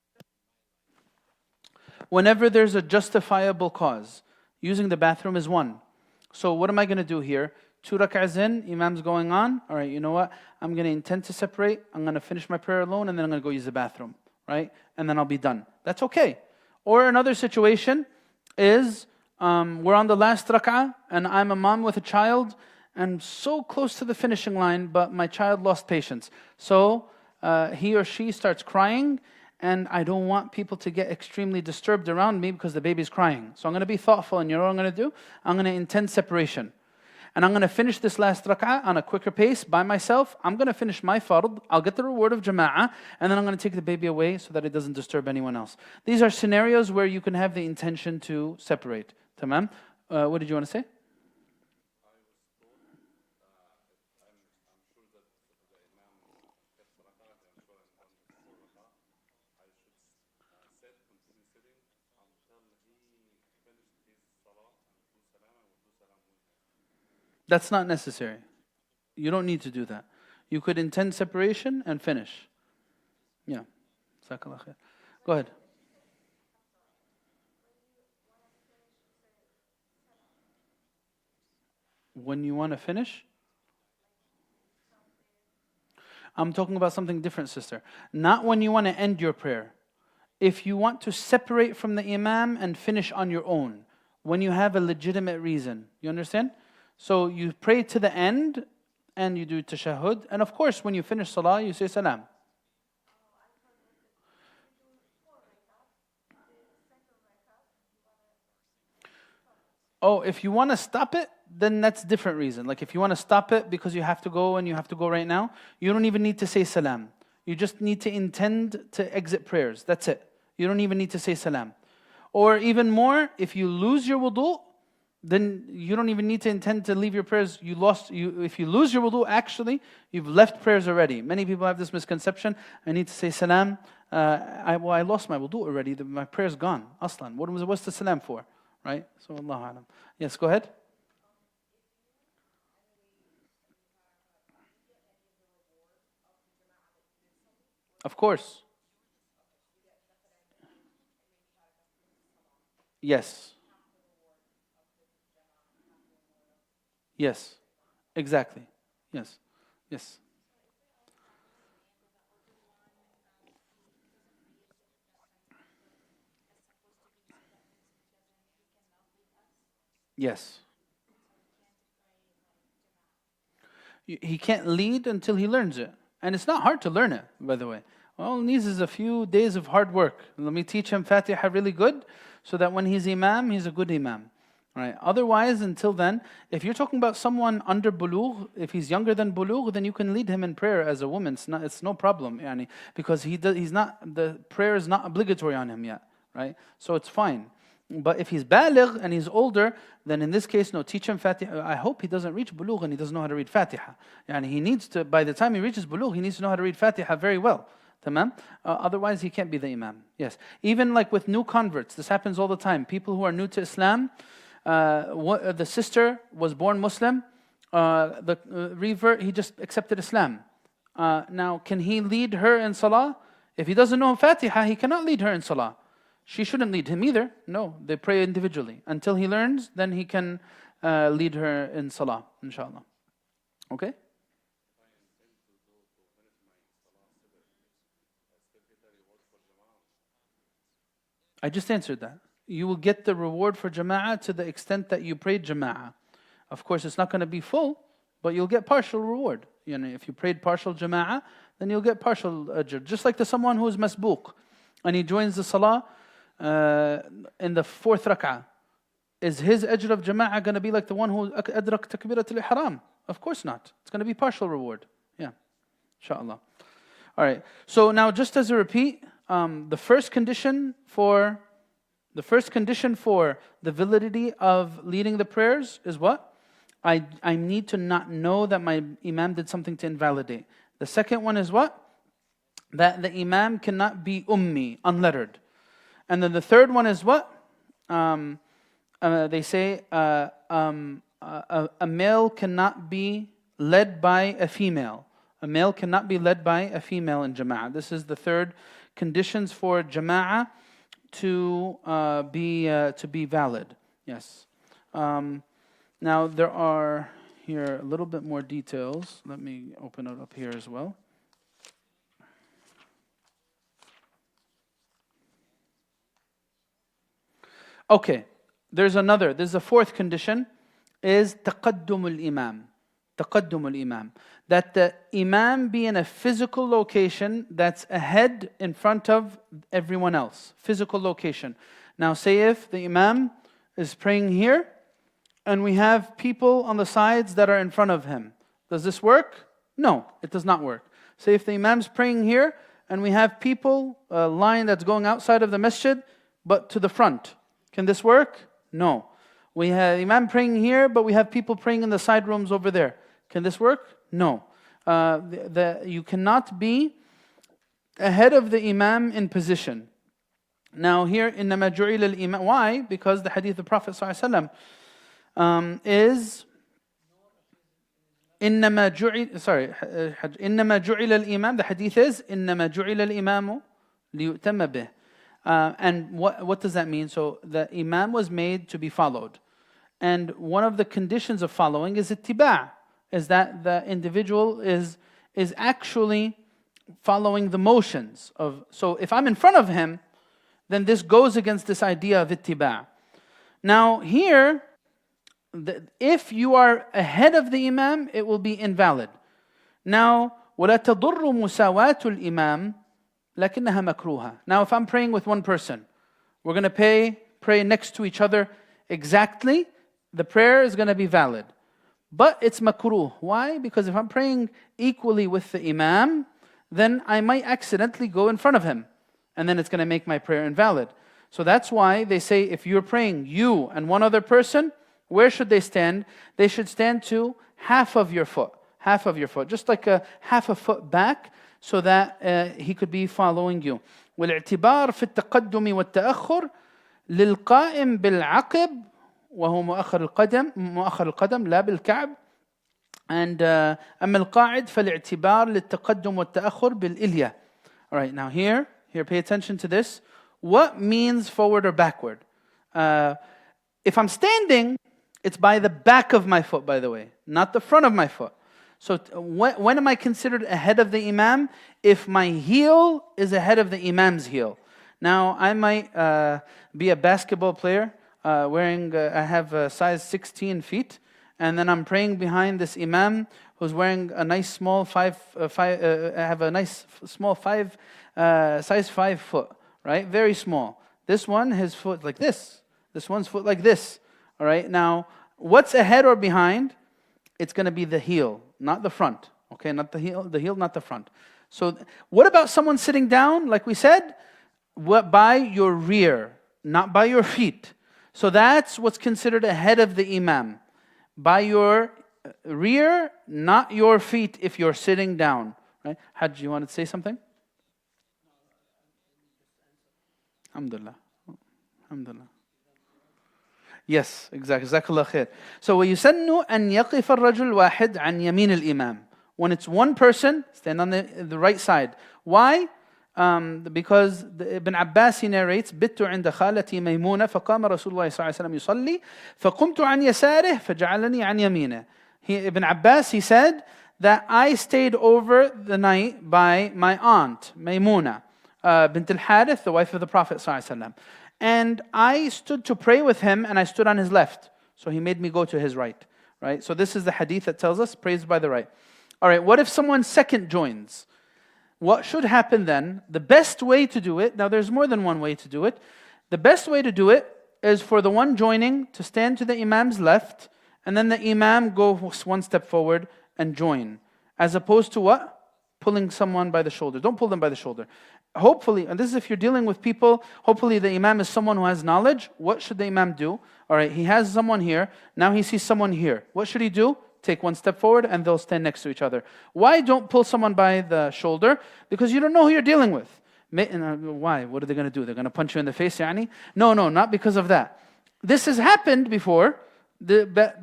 whenever there's a justifiable cause. Using the bathroom is one. So what am I going to do here? 2 rak'ahs in, imam's going on. All right, you know what? I'm going to intend to separate. I'm going to finish my prayer alone, and then I'm going to go use the bathroom. Right? And then I'll be done. That's okay. Or another situation is, we're on the last rak'ah, and I'm a mom with a child, and so close to the finishing line, but my child lost patience. So he or she starts crying, and I don't want people to get extremely disturbed around me because the baby's crying. So I'm going to be thoughtful, and you know what I'm going to do? I'm going to intend separation. And I'm going to finish this last rak'ah on a quicker pace by myself. I'm going to finish my fard. I'll get the reward of jama'ah, and then I'm going to take the baby away so that it doesn't disturb anyone else. These are scenarios where you can have the intention to separate. Tamam? What did you want to say? That's not necessary. You don't need to do that. You could intend separation and finish. Yeah. Jazakallah khair. Go ahead. When you want to finish? I'm talking about something different, sister. Not when you want to end your prayer. If you want to separate from the imam and finish on your own, when you have a legitimate reason. You understand? So you pray to the end and you do tashahhud. And of course, when you finish salah, you say salam. Oh, if you want to stop it, then that's a different reason. Like if you want to stop it because you have to go and you have to go right now, you don't even need to say salam. You just need to intend to exit prayers. That's it. You don't even need to say salam. Or even more, if you lose your wudu, then you don't even need to intend to leave your prayers. If you lose your wudu, actually, you've left prayers already. Many people have this misconception. I need to say salam. I lost my wudu already. My prayer's gone. Aslan. What's the salam for? Right? So Allah alam. Yes, go ahead. Of course. Yes. Yes. Exactly. Yes. Yes. Yes. He can't lead until he learns it. And it's not hard to learn it, by the way. All he needs is a few days of hard work. Let me teach him Fatiha really good, so that when he's imam, he's a good imam. Right? Otherwise, until then, if you're talking about someone under bulugh, if he's younger than bulugh, then you can lead him in prayer as a woman. It's no problem, yani, because the prayer is not obligatory on him yet. Right? So it's fine. But if he's baligh and he's older, then in this case, no, teach him Fatiha. I hope he doesn't reach bulugh and he doesn't know how to read Fatiha. Yani he needs to, by the time he reaches bulugh, he needs to know how to read Fatiha very well. Tamam? Otherwise, he can't be the imam. Yes. Even like with new converts, this happens all the time. People who are new to Islam, the sister was born Muslim, the revert, he just accepted Islam. Now, can he lead her in salah? If he doesn't know Fatiha, he cannot lead her in salah. She shouldn't lead him either. No, they pray individually. Until he learns, then he can lead her in salah, inshallah. Okay? I just answered that. You will get the reward for jama'ah to the extent that you prayed jama'ah. Of course, it's not going to be full, but you'll get partial reward. You know, if you prayed partial jama'ah, then you'll get partial ajr. Just like someone who is masbuq, and he joins the salah in the fourth rak'ah. Is his ajr of jama'ah going to be like the one who adrak takbirat al-ihram? Of course not. It's going to be partial reward. Yeah, inshallah. All right. So now, just as a repeat, the first condition for the validity of leading the prayers is what? I need to not know that my imam did something to invalidate. The second one is what? That the imam cannot be ummi, unlettered. And then the third one is what? They say a male cannot be led by a female. A male cannot be led by a female in jama'ah. This is the third conditions for jama'ah to be valid. Yes. Now there are here a little bit more details. Let me open it up here as well. Okay, there's a fourth condition, is taqaddum al-imam. Taqaddum al-imam. That the imam be in a physical location that's ahead in front of everyone else. Physical location. Now say if the imam is praying here, and we have people on the sides that are in front of him. Does this work? No, it does not work. Say if the imam's praying here, and we have people, a line that's going outside of the masjid, but to the front. Can this work? No. We have imam praying here, but we have people praying in the side rooms over there. Can this work? No. You cannot be ahead of the imam in position. Now here, إِنَّمَا جُعِلَ الْإِمَامِ. Why? Because the hadith of the Prophet ﷺ is إنما جعل إنما جعل الإمام, the hadith is إنما جعل الإمام ليؤتم به. And what does that mean? So the imam was made to be followed. And one of the conditions of following is ittiba', is that the individual is actually following the motions of. So if I'm in front of him, then this goes against this idea of ittiba'. Now here, if you are ahead of the imam, it will be invalid. Now, وَلَا تَضُرُّ مُسَاوَاةُ الْإِمَامِ لَكِنَّهَا مَكْرُوهَةٌ. Now, if I'm praying with one person, we're going to pray next to each other exactly. The prayer is going to be valid. But it's makruh. Why? Because if I'm praying equally with the imam, then I might accidentally go in front of him. And then it's going to make my prayer invalid. So that's why they say if you're praying, you and one other person, where should they stand? They should stand to half of your foot, just like a half a foot back, so that he could be following you. والاعتبار في التقدم والتأخر للقائم بالعقب وهو مؤخر القدم لا بالكعب. And أما القاعد فالاعتبار للتقدم والتأخر بالإلية. All right, now here pay attention to this. What means forward or backward? If I'm standing, it's by the back of my foot, by the way, not the front of my foot. So when am I considered ahead of the imam? If my heel is ahead of the imam's heel. Now, I might be a basketball player, I have a size 16 feet, and then I'm praying behind this imam who's wearing a nice small size 5 foot, right? Very small. This one, his foot like this. This one's foot like this. All right, now, what's ahead or behind? It's going to be the heel, not the front. Okay, not the heel, not the front. So, what about someone sitting down? Like we said, by your rear, not by your feet. So that's what's considered ahead of the imam. By your rear, not your feet if you're sitting down. Right? Hajj, you want to say something? Alhamdulillah. Alhamdulillah. Yes, exactly. Jazakallah khair. So وَيُسَنُّ أَنْ يَقِفَ الرَّجُلْ وَاحِدْ عَنْ يَمِينِ الْإِمَامِ. When it's one person, stand on the right side. Why? Because Ibn Abbas, he narrates, بِتُّ عِنْدَ خَالَتِي مَيْمُونَةَ فَقَامَ رَسُولُ اللَّهِ صَلَّى اللَّهُ عَلَيْهِ وسلم يُصَلِّي فَقُمْتُ عَنْ يَسَارِهِ فَجَعَلَنِي عَنْ يَمِينِهِ. Ibn Abbas, he said that I stayed over the night by my aunt, Maymuna, bint al-Harith, the wife of the Prophet ﷺ. And I stood to pray with him, and I stood on his left. So he made me go to his right. Right? So this is the hadith that tells us, praise by the right. All right, what if someone second joins? What should happen then? The best way to do it, now there's more than one way to do it. The best way to do it is for the one joining to stand to the imam's left, and then the imam go one step forward and join. As opposed to what? Pulling someone by the shoulder. Don't pull them by the shoulder. Hopefully, and this is if you're dealing with people, hopefully the imam is someone who has knowledge. What should the imam do? All right, he has someone here. Now he sees someone here. What should he do? Take one step forward and they'll stand next to each other. Why don't pull someone by the shoulder? Because you don't know who you're dealing with. Why? What are they going to do? They're going to punch you in the face, yani? No, not because of that. This has happened before.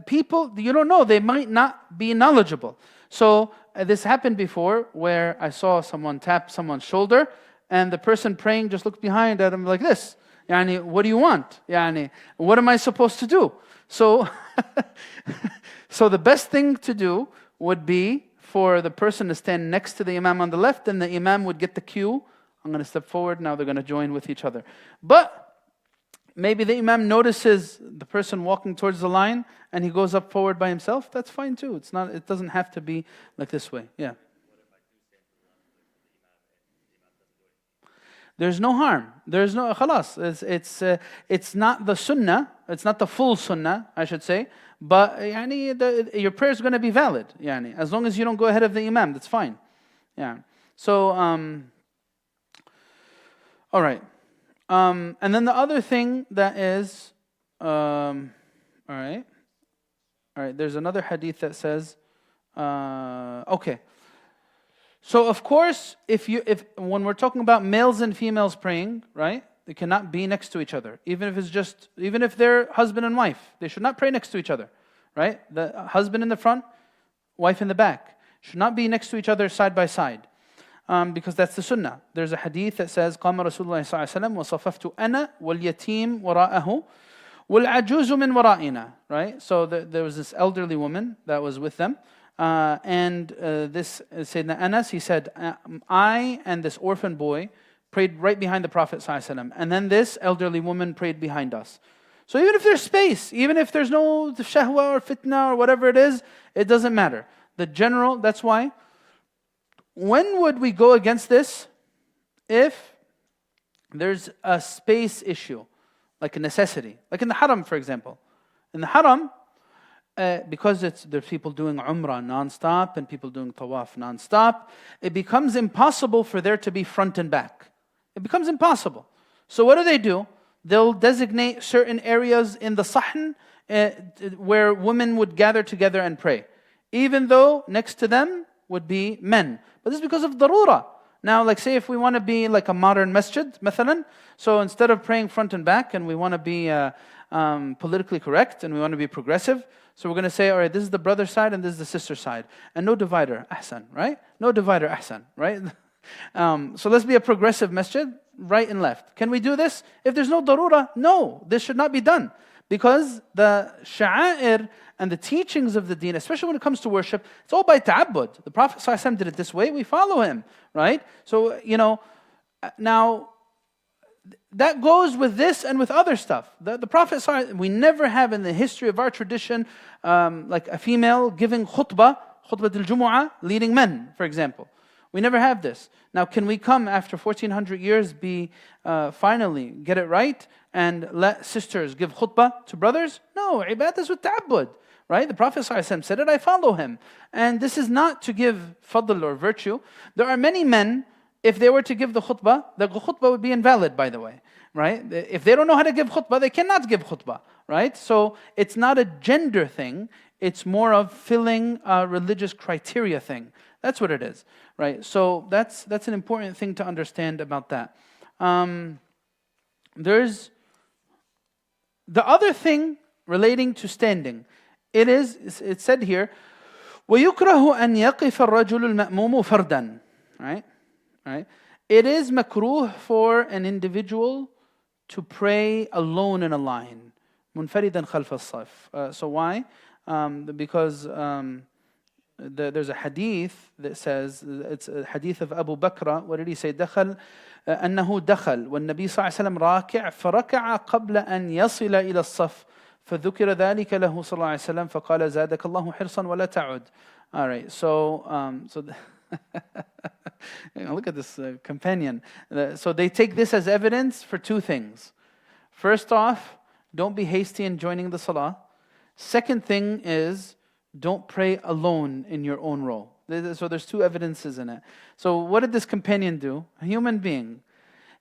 People, you don't know, they might not be knowledgeable. So this happened before where I saw someone tap someone's shoulder, and the person praying just looked behind at him like this. Yani, what do you want? Yani, what am I supposed to do? So, so the best thing to do would be for the person to stand next to the imam on the left, and the imam would get the cue. I'm going to step forward, now they're going to join with each other. But maybe the imam notices the person walking towards the line, and he goes up forward by himself. That's fine too. It doesn't have to be like this way. Yeah. There's no harm. There's no khalas. It's not the sunnah. It's not the full sunnah, I should say. But your prayer is going to be valid. As long as you don't go ahead of the imam, that's fine. Yeah. So, all right. And then the other thing that is, all right. There's another hadith that says, okay. So of course, if when we're talking about males and females praying, right, they cannot be next to each other. Even if they're husband and wife, they should not pray next to each other, right? The husband in the front, wife in the back. Should not be next to each other side by side. Because that's the sunnah. There's a hadith that says, قام رسول الله صلى الله عليه وسلم وصففت أنا واليتيم وراءه والعجوز من ورائنا. Right? So there was this elderly woman that was with them. And this Sayyidina Anas, he said, I and this orphan boy prayed right behind the Prophet ﷺ, and then this elderly woman prayed behind us. So even if there's space, even if there's no shahwa or fitna or whatever it is, it doesn't matter. The general, that's why. When would we go against this? If there's a space issue, like a necessity. Like in the haram, for example. In the haram, because there's people doing umrah non-stop and people doing tawaf non-stop, it becomes impossible for there to be front and back. It becomes impossible. So what do? They'll designate certain areas in the sahn where women would gather together and pray. Even though next to them would be men. But this is because of darura. Now, like say if we want to be like a modern masjid, mathalan, so instead of praying front and back and we want to be politically correct and we want to be progressive, so we're going to say, all right, this is the brother side and this is the sister side. And no divider, ahsan, right? No divider, ahsan, right? So let's be a progressive masjid, right and left. Can we do this? If there's no darura, no, this should not be done. Because the sha'air and the teachings of the deen, especially when it comes to worship, it's all by ta'abbud. The Prophet ﷺ did it this way, we follow him, right? So, now, that goes with this and with other stuff. The Prophet ﷺ, we never have in the history of our tradition, like a female giving khutbah al-Jumu'ah, leading men, for example. We never have this. Now, can we come after 1400 years finally get it right and let sisters give khutbah to brothers? No, ibadah is with ta'abbud, right? The Prophet ﷺ said it, I follow him. And this is not to give fadl or virtue. There are many men, if they were to give the khutbah would be invalid, by the way, right? If they don't know how to give khutbah, they cannot give khutbah, right? So it's not a gender thing, it's more of filling a religious criteria thing. That's what it is, right? So that's an important thing to understand about that. There's the other thing relating to standing. It's said here, وَيُكْرَهُ أَنْ يَقِفَ الرَّجُلُ الْمَأْمُومُ فَرْدًا. Right? It is makruh for an individual to pray alone in a line. مُنْفَرِدًا خَلْفَ الصَّفْ. So why? Because there's a hadith that says, it's a hadith of Abu Bakr. What did he say? أنه دخل والنبي صلى الله عليه وسلم راكع فركع قبل أن يصل إلى الصف فذكر ذلك له صلى الله عليه وسلم فقال زادك الله حرصا ولا تعد. All right, so look at this companion. So they take this as evidence for two things. First off, don't be hasty in joining the salah. Second thing is, don't pray alone in your own row. So there's two evidences in it. So what did this companion do? A human being.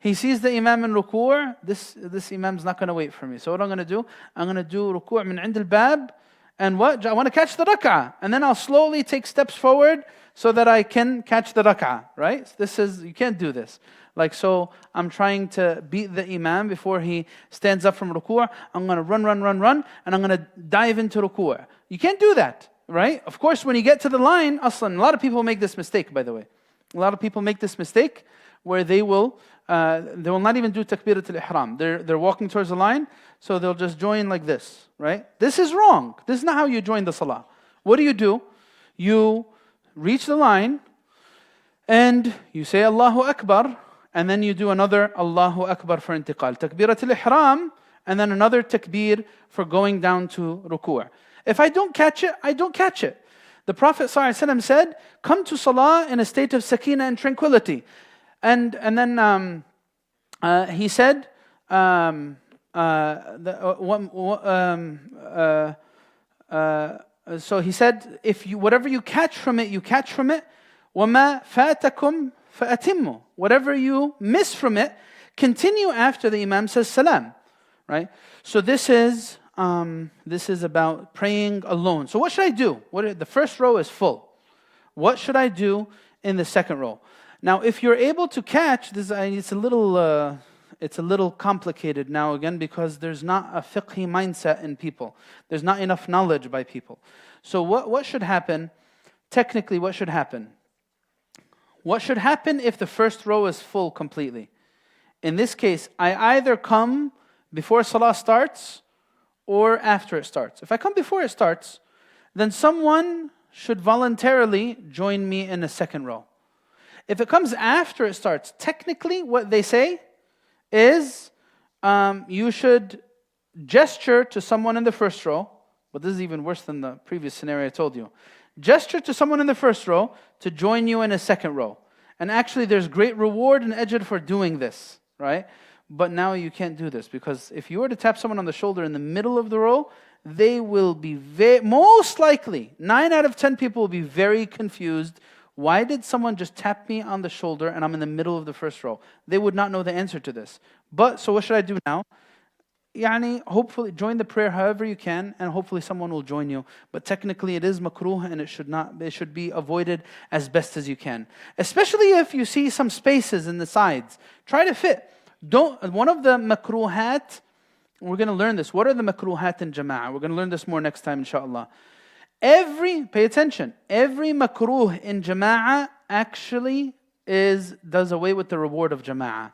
He sees the imam in ruku'. This imam's not going to wait for me. So what I'm going to do? I'm going to do ruku' min 'ind al-bab. And what? I want to catch the rak'ah. And then I'll slowly take steps forward so that I can catch the rak'ah. Right? You can't do this. Like, so I'm trying to beat the imam before he stands up from ruku'. I'm going to run, and I'm going to dive into ruku'. You can't do that, right? Of course, when you get to the line, aslan, a lot of people make this mistake, by the way. A lot of people make this mistake where they will not even do takbirat al-ihram. They're walking towards the line, so they'll just join like this, right? This is wrong. This is not how you join the salah. What do? You reach the line, and you say Allahu Akbar, and then you do another Allahu Akbar for intiqal. Takbirat al-ihram, and then another takbir for going down to ruku'. If I don't catch it, I don't catch it. The Prophet ﷺ said, come to salah in a state of sakina and tranquility. And then he said, so he said, whatever you catch from it, you catch from it. وَمَا فَاتَكُمْ فَأَتِمُّ. Whatever you miss from it, continue after the Imam says salam. Right? So this is about praying alone. So what should I do? The first row is full. What should I do in the second row? Now, if you're able to catch this, it's a little complicated now again because there's not a fiqhi mindset in people. There's not enough knowledge by people. So what should happen? technically what should happen? What should happen if the first row is full completely? In this case, I either come before Salah starts or after it starts. If I come before it starts, then someone should voluntarily join me in the second row. If it comes after it starts, technically what they say is you should gesture to someone in the first row, but this is even worse than the previous scenario I told you. Gesture to someone in the first row to join you in a second row. And actually there's great reward and ajr for doing this, right? But now you can't do this, because if you were to tap someone on the shoulder in the middle of the row, they will be most likely, 9 out of 10 people will be very confused. Why did someone just tap me on the shoulder and I'm in the middle of the first row? They would not know the answer to this. But, so what should I do now? Hopefully join the prayer however you can, and hopefully someone will join you. But technically it is makruh, and it should be avoided as best as you can. Especially if you see some spaces in the sides. Try to fit. One of the makruhat, we're going to learn this. What are the makruhat in jama'ah? We're going to learn this more next time, inshallah. Pay attention, every makruh in jama'ah actually does away with the reward of jama'ah.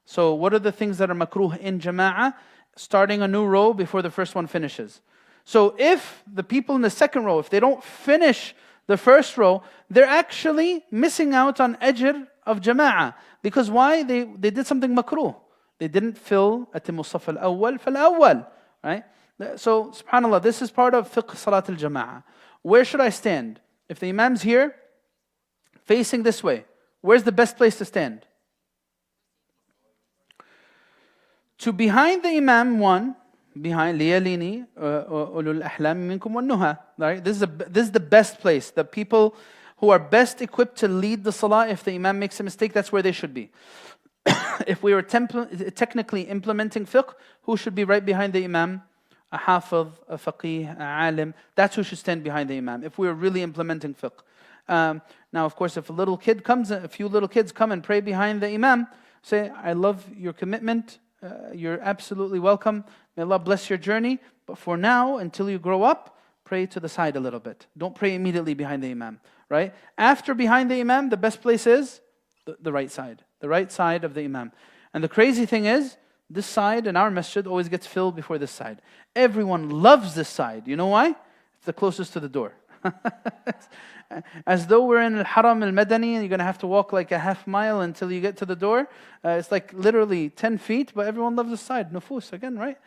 So what are the things that are makruh in jama'ah? Starting a new row before the first one finishes. So if the people in the second row, if they don't finish the first row, they're actually missing out on ajr of jama'ah. Because why? They did something makruh. They didn't fill atimu saf al-awwal fal-awwal. Right? So, subhanAllah, this is part of fiqh salat al-jama'ah. Where should I stand? If the imam's here, facing this way, where's the best place to stand? To behind the imam, behind liyalini ulul ahlami minkum wan nuha. Right? This is the best place. The people who are best equipped to lead the salah, if the imam makes a mistake, that's where they should be. If we were technically implementing fiqh, who should be right behind the imam? A hafiz, a faqih, a alim. That's who should stand behind the imam, if we were really implementing fiqh. Now, of course, if a few little kids come and pray behind the imam, say, I love your commitment, you're absolutely welcome, may Allah bless your journey, but for now, until you grow up, pray to the side a little bit. Don't pray immediately behind the imam, right? After behind the imam, the best place is the right side of the imam. And the crazy thing is, this side in our masjid always gets filled before this side. Everyone loves this side. You know why? It's the closest to the door. As though we're in Al-Haram Al-Madani and you're going to have to walk like a half mile until you get to the door. It's like literally 10 feet, but everyone loves this side. Nufus again, right?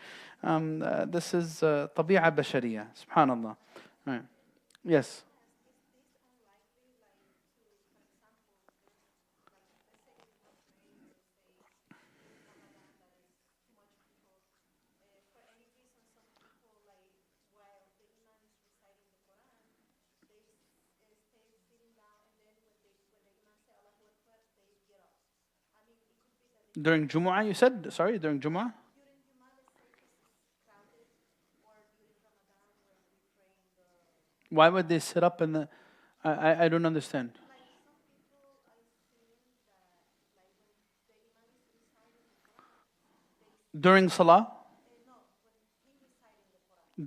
This is tabi'a bashariya. Subhanallah. Right. Yes. During Jumu'ah, you said? Sorry, during Jumu'ah? Why would they sit up in the... I don't understand. During Salah?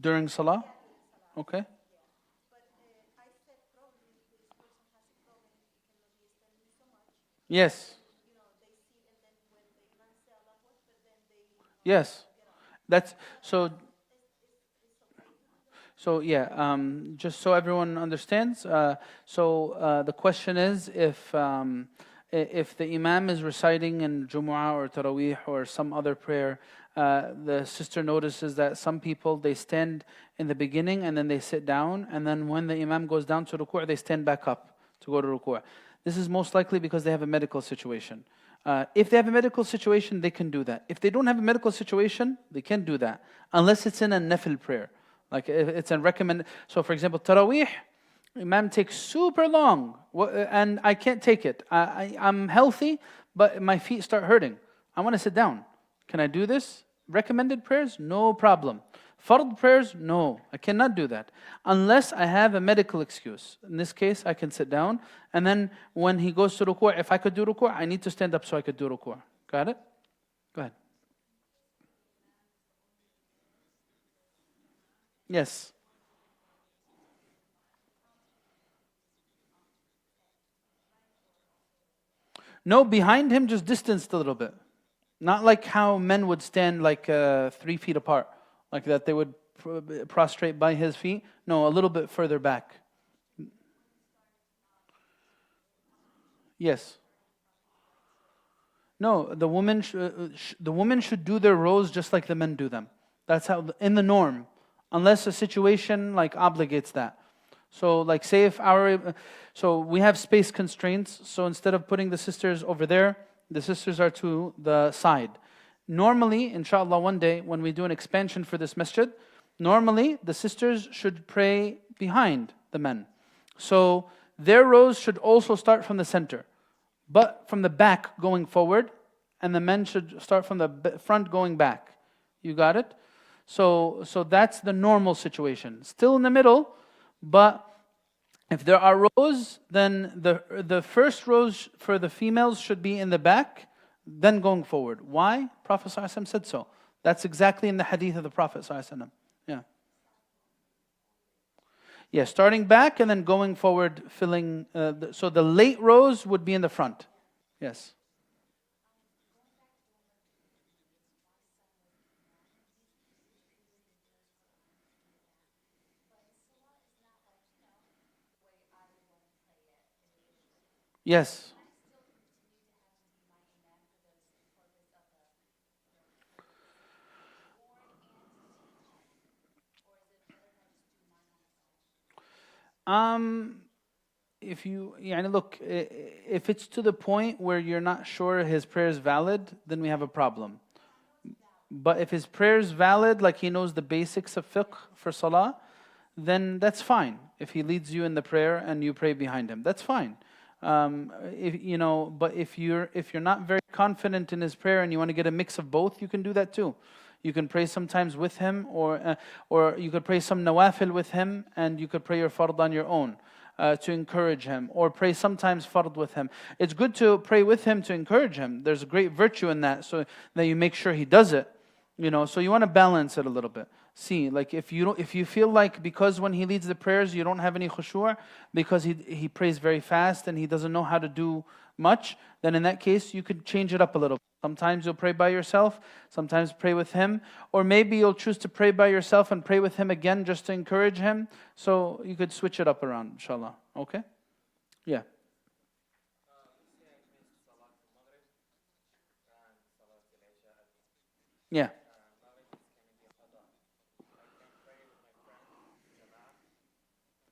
During Salah? Okay. Yes. Yes. That's so. So yeah, just so everyone understands. The question is, if the imam is reciting in Jumu'ah or Taraweeh or some other prayer, the sister notices that some people, they stand in the beginning and then they sit down, and then when the imam goes down to ruku', they stand back up to go to ruku'. This is most likely because they have a medical situation. If they have a medical situation, they can do that. If they don't have a medical situation, they can't do that, unless it's in a nafil prayer. Like if it's a recommended. So for example, Taraweeh, imam takes super long, and I can't take it. I'm healthy, but my feet start hurting. I want to sit down. Can I do this? Recommended prayers? No problem. Fard prayers? No, I cannot do that. Unless I have a medical excuse. In this case, I can sit down. And then when he goes to ruku', if I could do ruku', I need to stand up so I could do ruku'. Got it? Go ahead. Yes. No, behind him, just distanced a little bit. Not like how men would stand like 3 feet apart, like that they would prostrate by his feet. No, a little bit further back. Yes. No, the women should do their rows just like the men do them. That's how, in the norm, unless a situation like obligates that. So like say if so we have space constraints, so instead of putting the sisters over there, the sisters are to the side. Normally, inshallah, one day when we do an expansion for this masjid, normally the sisters should pray behind the men. So their rows should also start from the center, but from the back going forward, and the men should start from the front going back. You got it? So that's the normal situation. Still in the middle, but if there are rows, then the first rows for the females should be in the back, then going forward. Why? Prophet ﷺ said so. That's exactly in the hadith of the Prophet ﷺ. Yeah. Yeah, starting back and then going forward, filling. So the late rows would be in the front. Yes. Yes. If you, look, if it's to the point where you're not sure his prayer is valid, then we have a problem. But if his prayer is valid, like he knows the basics of fiqh for salah, then that's fine. If he leads you in the prayer and you pray behind him, that's fine. But if you're not very confident in his prayer and you want to get a mix of both, you can do that too. You can pray sometimes with him, or you could pray some nawafil with him, and you could pray your fard on your own to encourage him, or pray sometimes fard with him. It's good to pray with him to encourage him. There's a great virtue in that, so that you make sure he does it. So you want to balance it a little bit. See, like if you feel like because when he leads the prayers you don't have any khushu', because he prays very fast and he doesn't know how to do much, then in that case you could change it up a little. Sometimes you'll pray by yourself, sometimes pray with him, or maybe you'll choose to pray by yourself and pray with him again just to encourage him. So you could switch it up around, inshallah. Okay? Yeah. Yeah.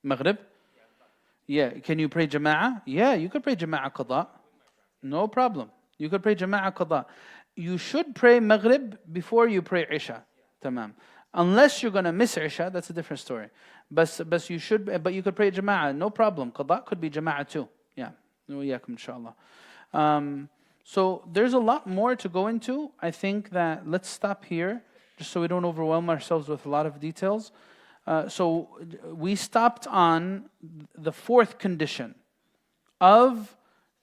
Maghrib? Yeah. Can you pray jama'ah? Yeah, you could pray jama'ah qada. No problem. You could pray jama'ah qada. You should pray Maghrib before you pray Isha. Tamam. Unless you're going to miss Isha, that's a different story. But you could pray jama'ah, no problem. Qada could be jama'ah too. Yeah. Inshallah. So there's a lot more to go into. I think that let's stop here, just so we don't overwhelm ourselves with a lot of details. So we stopped on the fourth condition of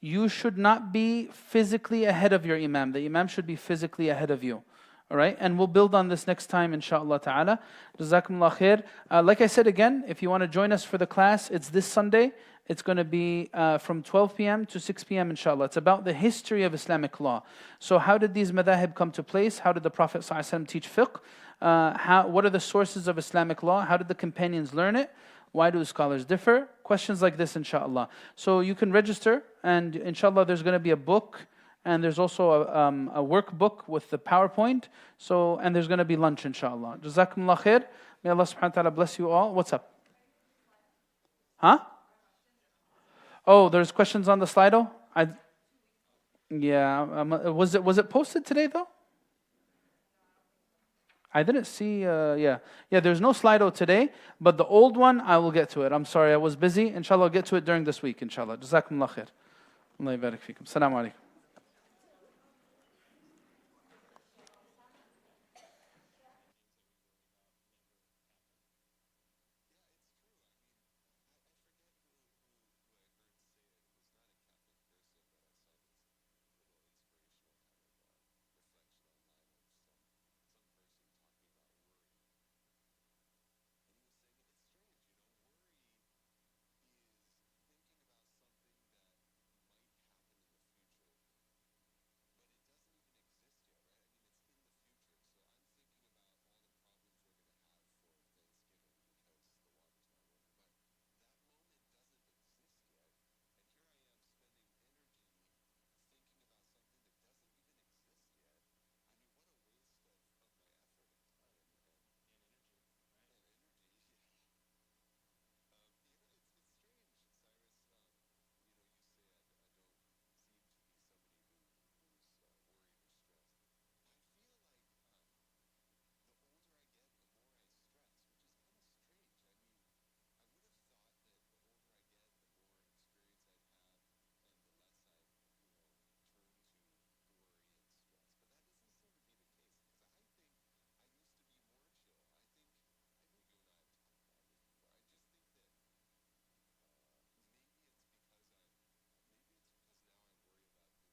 you should not be physically ahead of your imam. The imam should be physically ahead of you. All right, and we'll build on this next time, inshallah ta'ala. Jazakumullah khair. Like I said again, if you want to join us for the class, it's this Sunday. It's going to be from 12 p.m. to 6 p.m. inshallah. It's about the history of Islamic law. So how did these madahib come to place? How did the Prophet ﷺ teach fiqh? What are the sources of Islamic law? How did the companions learn it? Why do scholars differ? Questions like this, inshallah. So you can register, and inshallah there's going to be a book, and there's also a workbook with the PowerPoint. And there's going to be lunch, inshallah. Jazakumullah khair. May Allah subhanahu wa ta'ala bless you all. What's up? Huh? Oh, there's questions on the Slido? Was it posted today though? I didn't see, there's no Slido today, but the old one, I will get to it. I'm sorry, I was busy. Inshallah, I'll get to it during this week, inshallah. Jazakumullah khair. Allah yabarak fikum. Assalamu alaikum.